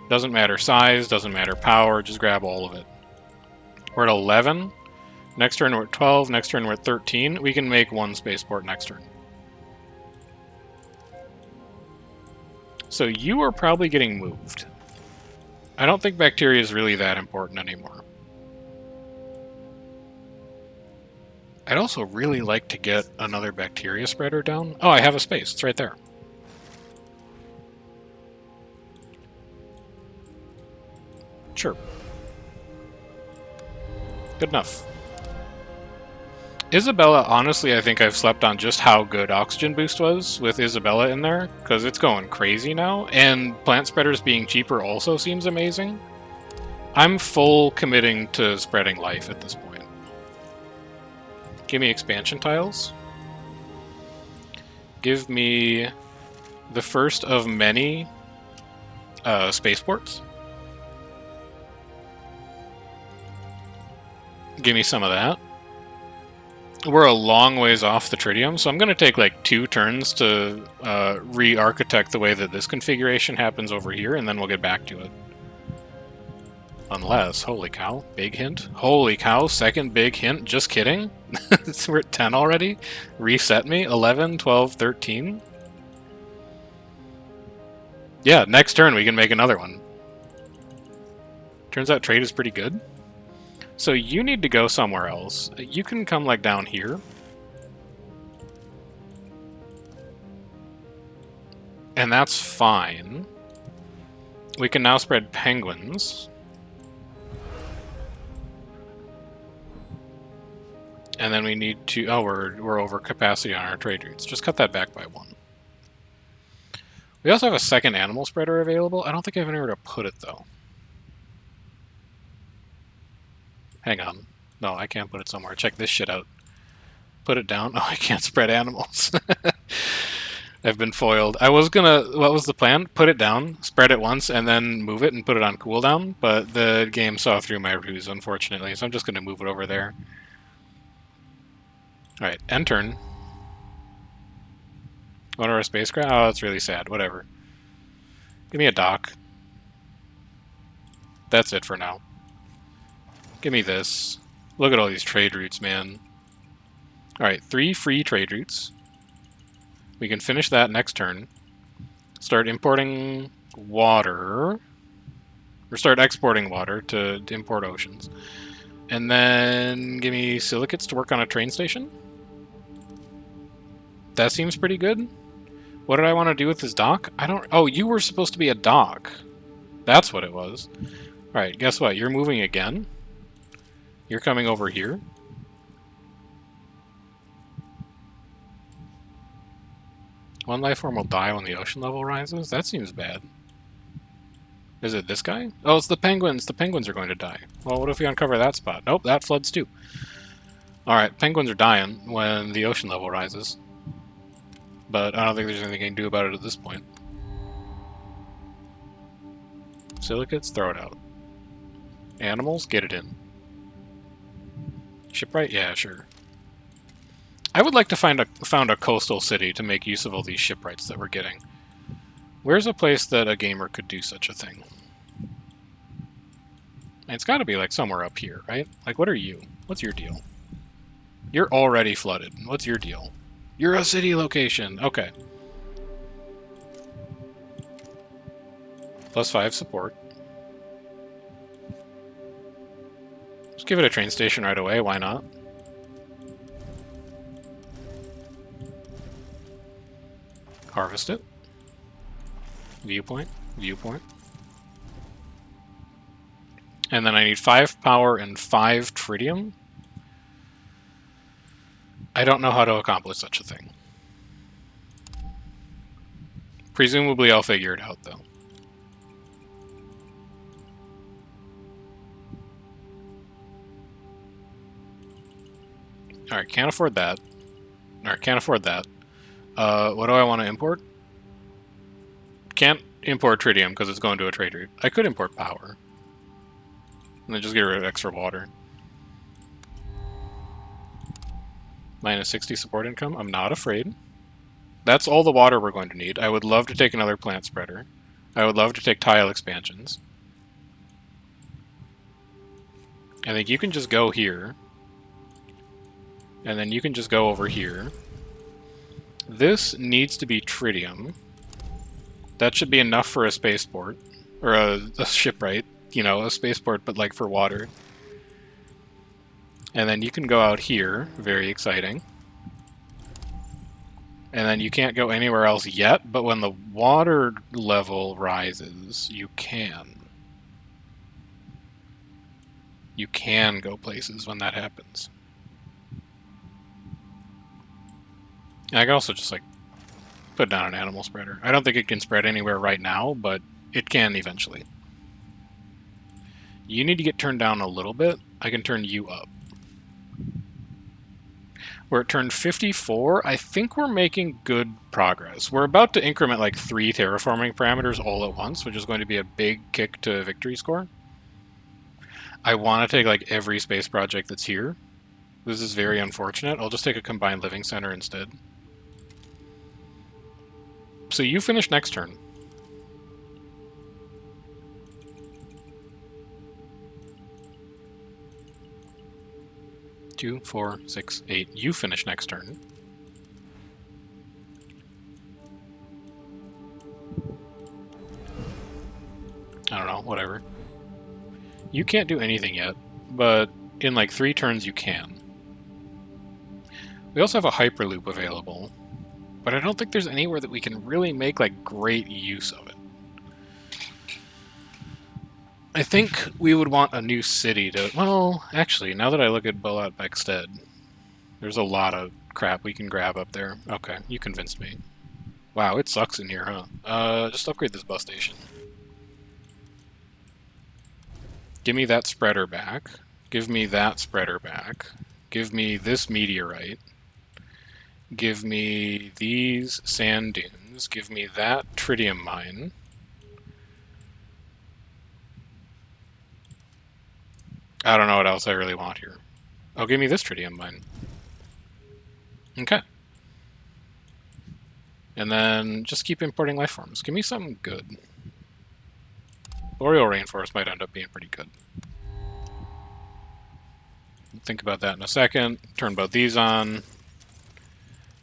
Doesn't matter size, doesn't matter power, just grab all of it. We're at 11. Next turn we're at 12, next turn we're at 13. We can make one spaceport next turn. So you are probably getting moved. I don't think bacteria is really that important anymore. I'd also really like to get another bacteria spreader down. Oh, I have a space. It's right there. Sure. Good enough. Isabella, honestly, I think I've slept on just how good Oxygen Boost was with Isabella in there, because it's going crazy now, and plant spreaders being cheaper also seems amazing. I'm full committing to spreading life at this point. Give me expansion tiles. Give me the first of many spaceports. Give me some of that. We're a long ways off the tritium, so I'm going to take like 2 turns to re-architect the way that this configuration happens over here, and then we'll get back to it. Unless, holy cow, big hint. Holy cow, second big hint, just kidding. We're at 10 already. Reset me, 11, 12, 13. Yeah, next turn we can make another one. Turns out trade is pretty good. So you need to go somewhere else. You can come like down here. And that's fine. We can now spread penguins. And then we need to... Oh, we're over capacity on our trade routes. Just cut that back by 1. We also have a second animal spreader available. I don't think I have anywhere to put it, though. Hang on. No, I can't put it somewhere. Check this shit out. Put it down. Oh, I can't spread animals. I've been foiled. I was gonna... What was the plan? Put it down, spread it once, and then move it and put it on cooldown, but the game saw through my ruse, unfortunately, so I'm just gonna move it over there. Alright, end turn. One of our spacecraft? Oh, that's really sad. Whatever. Give me a dock. That's it for now. Give me this. Look at all these trade routes, man. Alright, 3 free trade routes. We can finish that next turn. Start importing water. Or start exporting water to import oceans. And then give me silicates to work on a train station. That seems pretty good. What did I want to do with this dock? I don't... Oh, you were supposed to be a dock. That's what it was. Alright, guess what? You're moving again. You're coming over here. One life form will die when the ocean level rises? That seems bad. Is it this guy? Oh, it's the penguins. The penguins are going to die. Well, what if we uncover that spot? Nope, that floods too. Alright, penguins are dying when the ocean level rises. But I don't think there's anything I can do about it at this point. Silicates, throw it out. Animals, get it in. Shipwright? Yeah, sure. I would like to found a coastal city to make use of all these shipwrights that we're getting. Where's a place that a gamer could do such a thing? It's got to be like somewhere up here, right? Like, what are you? What's your deal? You're already flooded. What's your deal? You're a city location. Okay. +5 support. Just give it a train station right away. Why not? Harvest it. Viewpoint. Viewpoint. And then I need 5 power and 5 tritium. I don't know how to accomplish such a thing. Presumably I'll figure it out, though. Alright, can't afford that. Alright, can't afford that. What do I want to import? Can't import tritium because it's going to a trade route. I could import power. And then just get rid of extra water. Minus 60 support income. I'm not afraid. That's all the water we're going to need. I would love to take another plant spreader. I would love to take tile expansions. I think you can just go here. And then you can just go over here. This needs to be tritium. That should be enough for a spaceport. Or a shipwright. You know, a spaceport, but like for water. And then you can go out here. Very exciting. And then you can't go anywhere else yet, but when the water level rises, you can. You can go places when that happens. And I can also just, like, put down an animal spreader. I don't think it can spread anywhere right now, but it can eventually. You need to get turned down a little bit. I can turn you up. We're at turn 54. I think we're making good progress. We're about to increment like 3 terraforming parameters all at once, which is going to be a big kick to victory score. I want to take like every space project that's here. This is very unfortunate. I'll just take a combined living center instead. So you finish next turn. Two, 4, 6, 8. You finish next turn. I don't know, whatever. You can't do anything yet, but in like 3 turns you can. We also have a hyperloop available, but I don't think there's anywhere that we can really make like great use of it. I think we would want a new city to... Well, actually, now that I look at Bolat Bekstead, there's a lot of crap we can grab up there. Okay, you convinced me. Wow, it sucks in here, huh? Just upgrade this bus station. Give me that spreader back. Give me that spreader back. Give me this meteorite. Give me these sand dunes. Give me that tritium mine. I don't know what else I really want here. Oh, give me this tritium mine. Okay. And then just keep importing life forms. Give me something good. Boreal rainforest might end up being pretty good. Think about that in a second. Turn both these on.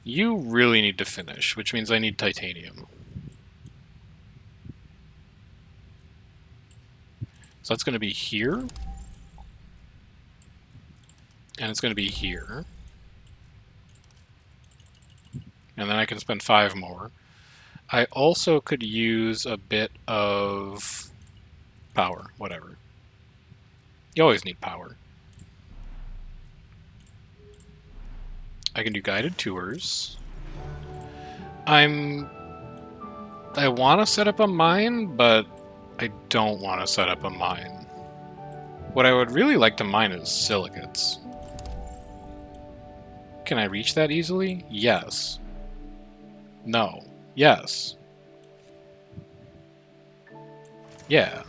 You really need to finish, which means I need titanium. So that's going to be here. And it's going to be here. And then I can spend 5 more. I also could use a bit of power, whatever. You always need power. I can do guided tours. I want to set up a mine, but I don't want to set up a mine. What I would really like to mine is silicates. Can I reach that easily? Yes. No. Yes. Yeah.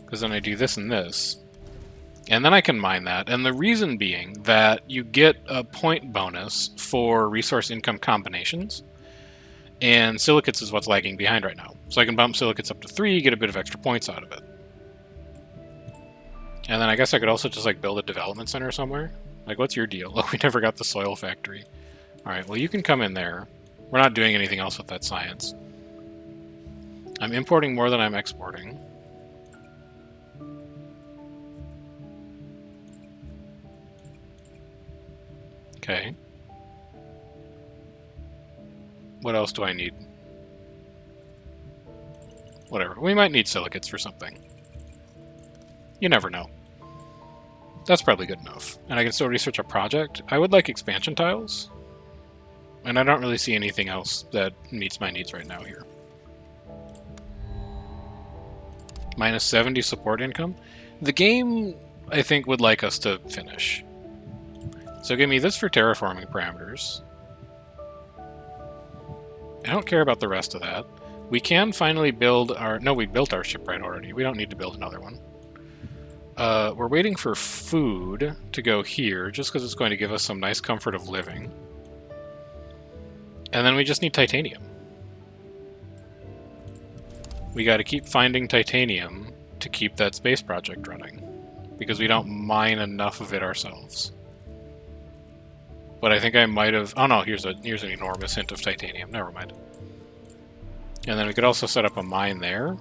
Because then I do this and this. And then I can mine that. And the reason being that you get a point bonus for resource income combinations. And silicates is what's lagging behind right now. So I can bump silicates up to 3, get a bit of extra points out of it. And then I guess I could also just like build a development center somewhere. Like, what's your deal? Oh, we never got the soil factory. Alright, well you can come in there. We're not doing anything else with that science. I'm importing more than I'm exporting. Okay. What else do I need? Whatever. We might need silicates for something. You never know. That's probably good enough. And I can still research a project. I would like expansion tiles. And I don't really see anything else that meets my needs right now here. Minus 70 support income. The game, I think, would like us to finish. So give me this for terraforming parameters. I don't care about the rest of that. We can finally build our... No, we built our shipwright already. We don't need to build another one. We're waiting for food to go here, just because it's going to give us some nice comfort of living. And then we just need titanium. We got to keep finding titanium to keep that space project running, because we don't mine enough of it ourselves. But I think I might have... Oh no, here's an enormous hint of titanium. Never mind. And then we could also set up a mine there.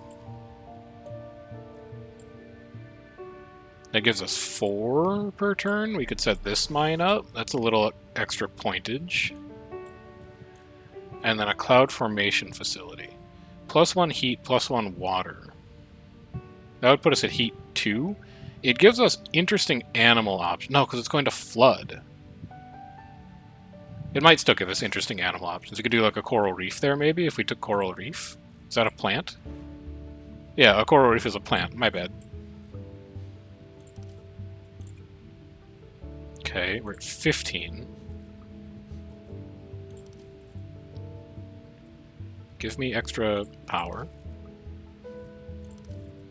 That gives us 4 per turn. We could set this mine up. That's a little extra pointage. And then a cloud formation facility. +1 heat, +1 water. That would put us at heat 2. It gives us interesting animal options. No, because it's going to flood. It might still give us interesting animal options. We could do like a coral reef there, maybe, if we took coral reef. Is that a plant? Yeah, a coral reef is a plant. My bad. Okay, we're at 15. Give me extra power.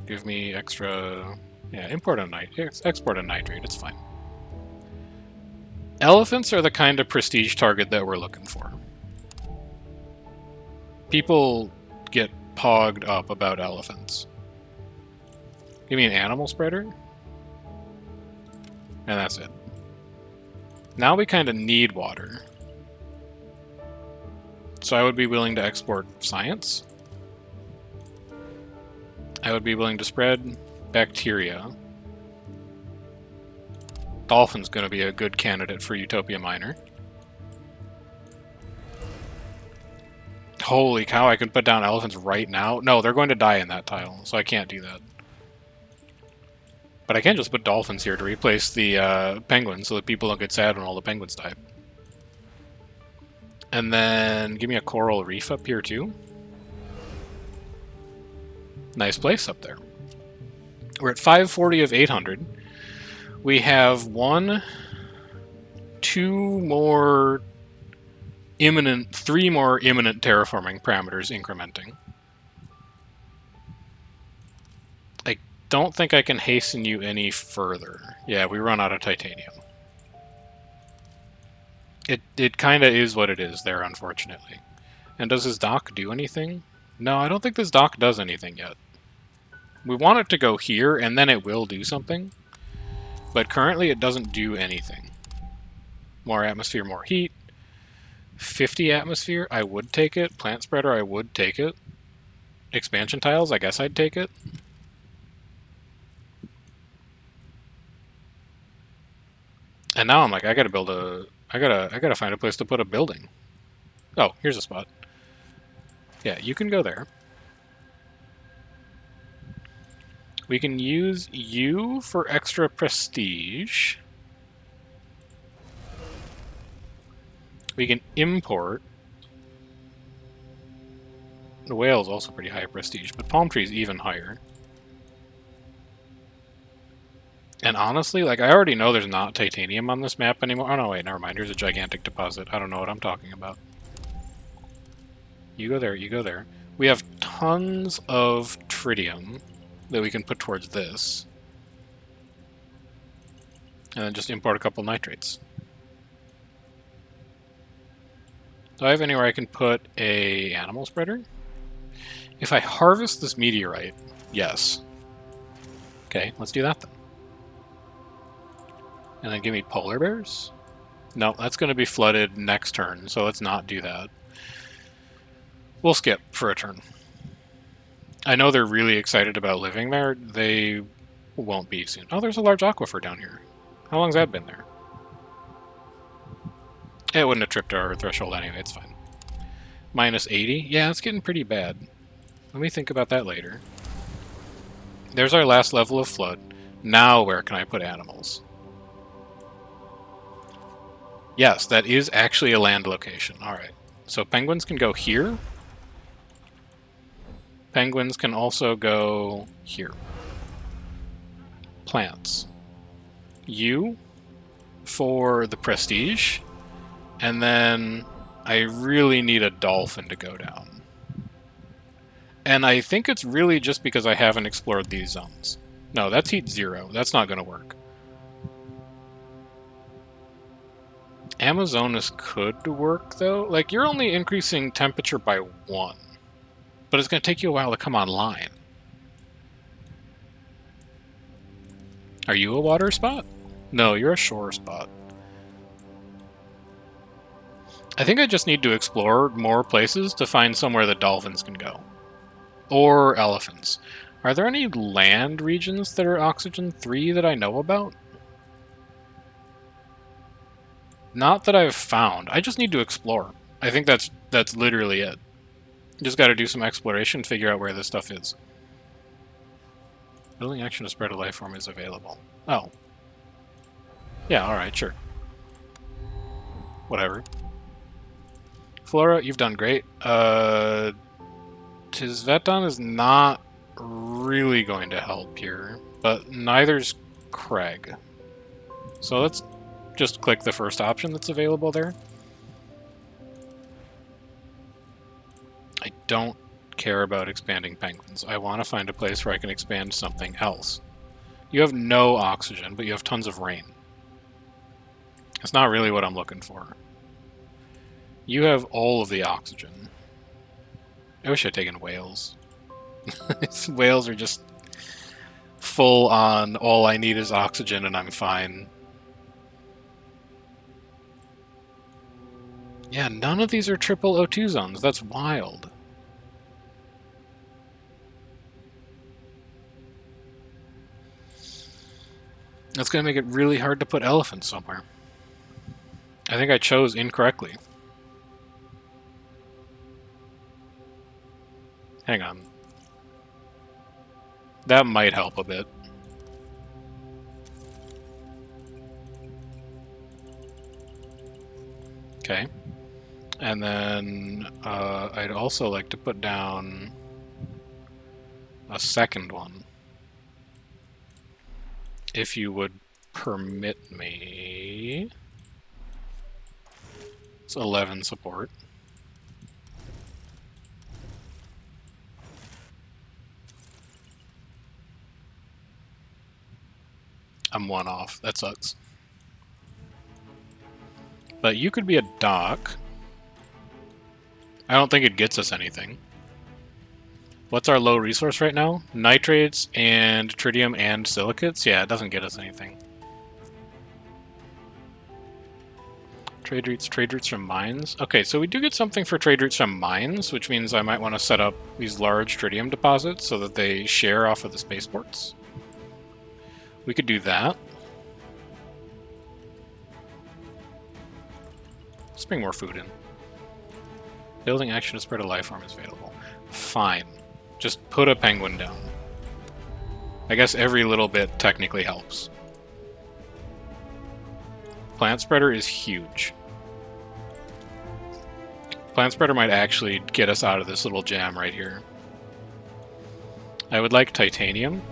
Give me extra... Yeah, export a nitrate, it's fine. Elephants are the kind of prestige target that we're looking for. People get pogged up about elephants. Give me an animal spreader. And that's it. Now we kind of need water. So I would be willing to export science. I would be willing to spread bacteria. Dolphin's going to be a good candidate for Utopia Miner. Holy cow, I can put down elephants right now? No, they're going to die in that tile, so I can't do that. But I can just put dolphins here to replace the penguins so that people don't get sad when all the penguins die. And then give me a coral reef up here too. Nice place up there. We're at 540 of 800. We have 2 more imminent, 3 more imminent terraforming parameters incrementing. I don't think I can hasten you any further. Yeah, we run out of titanium. It kind of is what it is there, unfortunately. And does this dock do anything? No, I don't think this dock does anything yet. We want it to go here, and then it will do something. But currently it doesn't do anything. More atmosphere, more heat. 50 atmosphere, I would take it. Plant spreader, I would take it. Expansion tiles, I guess I'd take it. And now I'm like, I gotta build a... I gotta find a place to put a building. Oh, here's a spot. Yeah, you can go there. We can use you for extra prestige. We can import. The whale is also pretty high prestige, but palm tree is even higher. And honestly, like, I already know there's not titanium on this map anymore. Oh no, wait, never mind. Here's a gigantic deposit. I don't know what I'm talking about. You go there, you go there. We have tons of tritium that we can put towards this. And then just import a couple nitrates. Do I have anywhere I can put a animal spreader? If I harvest this meteorite, yes. Okay, let's do that then. And then give me polar bears? No, that's going to be flooded next turn, so let's not do that. We'll skip for a turn. I know they're really excited about living there. They won't be soon. Oh, there's a large aquifer down here. How long's that been there? It wouldn't have tripped our threshold anyway, it's fine. Minus 80? Yeah, it's getting pretty bad. Let me think about that later. There's our last level of flood. Now where can I put animals? Yes, that is actually a land location. Alright. So penguins can go here. Penguins can also go here. Plants. You for the prestige. And then I really need a dolphin to go down. And I think it's really just because I haven't explored these zones. No, that's heat 0. That's not going to work. Amazonas could work, though. Like, you're only increasing temperature by 1. But it's going to take you a while to come online. Are you a water spot? No, you're a shore spot. I think I just need to explore more places to find somewhere that dolphins can go. Or elephants. Are there any land regions that are oxygen 3 that I know about? Not that I've found. I just need to explore. I think that's literally it. Just got to do some exploration to figure out where this stuff is. Building action to spread a life form is available. Oh. Yeah, alright, sure. Whatever. Flora, you've done great. Tisveton is not really going to help here, but neither's Craig. So let's just click the first option that's available there. I don't care about expanding penguins. I want to find a place where I can expand something else. You have no oxygen, but you have tons of rain. That's not really what I'm looking for. You have all of the oxygen. I wish I'd taken whales. Whales are just full on, all I need is oxygen and I'm fine. Yeah, none of these are triple O2 zones. That's wild. That's going to make it really hard to put elephants somewhere. I think I chose incorrectly. Hang on. That might help a bit. Okay. And then I'd also like to put down a second one. If you would permit me. It's 11 support. I'm 1 off. That sucks. But you could be a dock. I don't think it gets us anything. What's our low resource right now? Nitrates and tritium and silicates? Yeah, it doesn't get us anything. Trade routes from mines. Okay, so we do get something for trade routes from mines, which means I might want to set up these large tritium deposits so that they share off of the spaceports. We could do that. Let's bring more food in. Building action to spread a life form is available. Fine. Just put a penguin down. I guess every little bit technically helps. Plant spreader is huge. Plant spreader might actually get us out of this little jam right here. I would like titanium.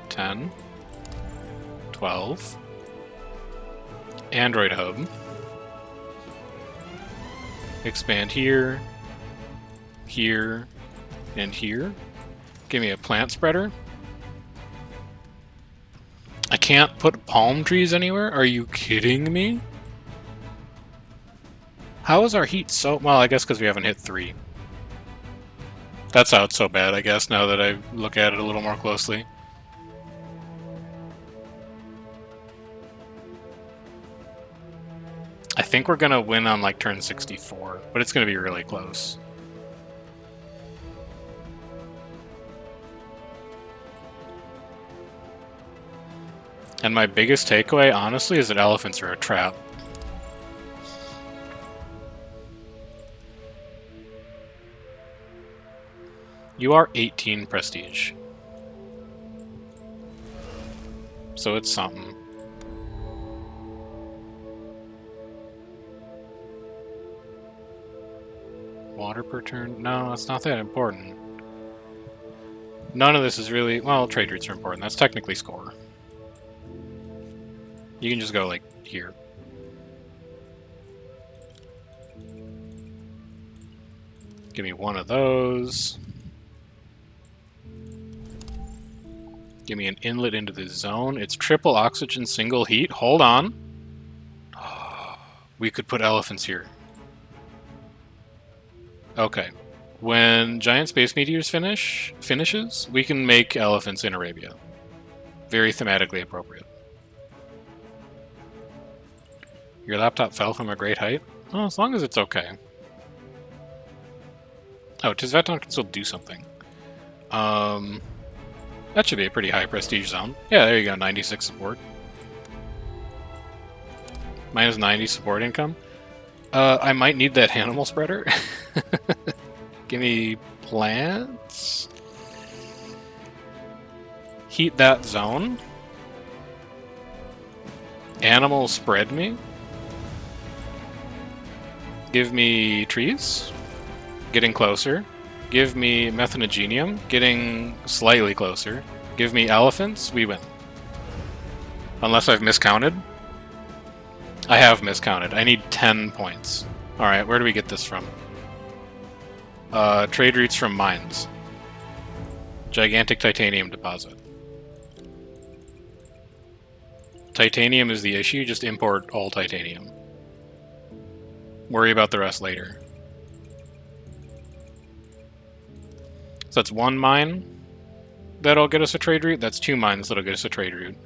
10. 12. Android hub. Expand here, here, and here. Give me a plant spreader. I can't put palm trees anywhere? Are you kidding me? How is our heat so... Well, I guess because we haven't hit 3. That's how it's so bad, I guess, now that I look at it a little more closely. I think we're going to win on, like, turn 64, but it's going to be really close. And my biggest takeaway, honestly, is that elephants are a trap. You are 18 prestige. So it's something. Water per turn? No, it's not that important. None of this is really... Well, trade routes are important. That's technically score. You can just go, like, here. Give me one of those. Give me an inlet into this zone. It's triple oxygen, single heat. Hold on. We could put elephants here. Okay. When giant space meteors finishes, we can make elephants in Arabia. Very thematically appropriate. Your laptop fell from a great height? Well, as long as it's okay. Oh, Tizveton can still do something. That should be a pretty high prestige zone. Yeah, there you go, 96 support. Minus 90 support income. I might need that animal spreader. Give me plants. Heat that zone. Animal spread me. Give me trees. Getting closer. Give me methanogenium. Getting slightly closer. Give me elephants. We win. Unless I've miscounted. I have miscounted. I need 10 points. Alright, where do we get this from? Trade routes from mines. Gigantic titanium deposit. Titanium is the issue, just import all titanium. Worry about the rest later. So that's one mine that'll get us a trade route. That's two mines that'll get us a trade route.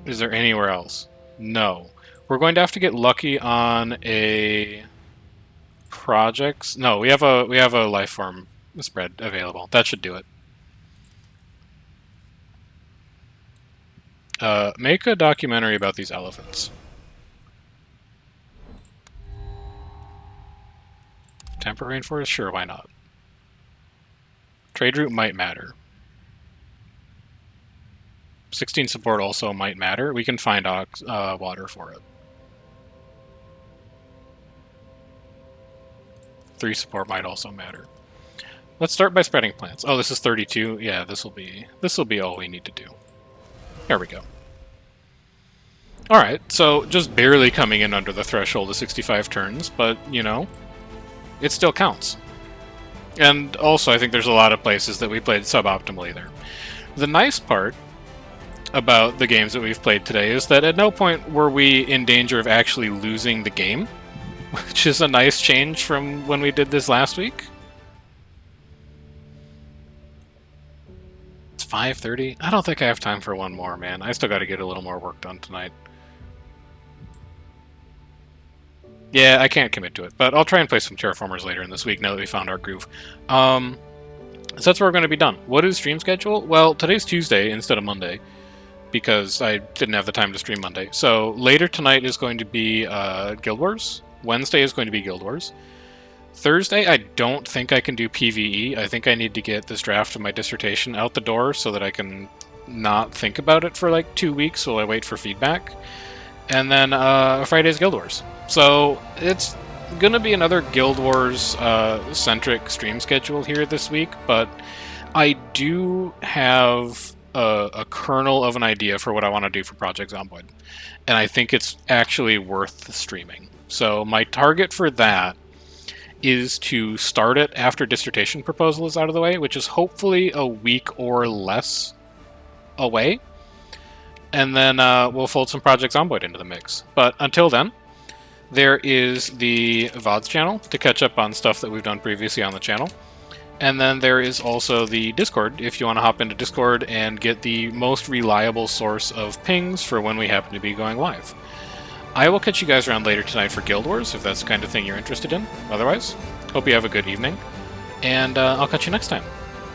Is there anywhere else? No. We're going to have to get lucky on a projects. No, we have a life form spread available. That should do it. Make a documentary about these elephants. Temperate rainforest? Sure, why not? Trade route might matter. 16 support also might matter. We can find water for it. 3 support might also matter. Let's start by spreading plants. Oh, this is 32. Yeah, this will be all we need to do. There we go. All right, so just barely coming in under the threshold of 65 turns, but you know, it still counts. And also, I think there's a lot of places that we played suboptimally there. The nice part about the games that we've played today is that at no point were we in danger of actually losing the game, which is a nice change from when we did this last week. It's 5:30. I don't think I have time for one more, man. I still got to get a little more work done tonight. Yeah, I can't commit to it, but I'll try and play some Terraformers later in this week now that we found our groove. So that's where we're going to be done. What is stream schedule? Well, today's Tuesday instead of Monday, because I didn't have the time to stream Monday. So later tonight is going to be Guild Wars. Wednesday is going to be Guild Wars. Thursday, I don't think I can do PvE. I think I need to get this draft of my dissertation out the door so that I can not think about it for like 2 weeks while I wait for feedback. And then Friday's Guild Wars. So it's going to be another Guild Wars centric stream schedule here this week, but I do have a kernel of an idea for what I want to do for Project Zomboid, and I think it's actually worth streaming. So my target for that is to start it after dissertation proposal is out of the way, which is hopefully a week or less away, and then we'll fold some Project Zomboid into the mix. But until then, there is the VODs channel to catch up on stuff that we've done previously on the channel. And then there is also the Discord, if you want to hop into Discord and get the most reliable source of pings for when we happen to be going live. I will catch you guys around later tonight for Guild Wars, if that's the kind of thing you're interested in. Otherwise, hope you have a good evening, and I'll catch you next time.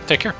Take care.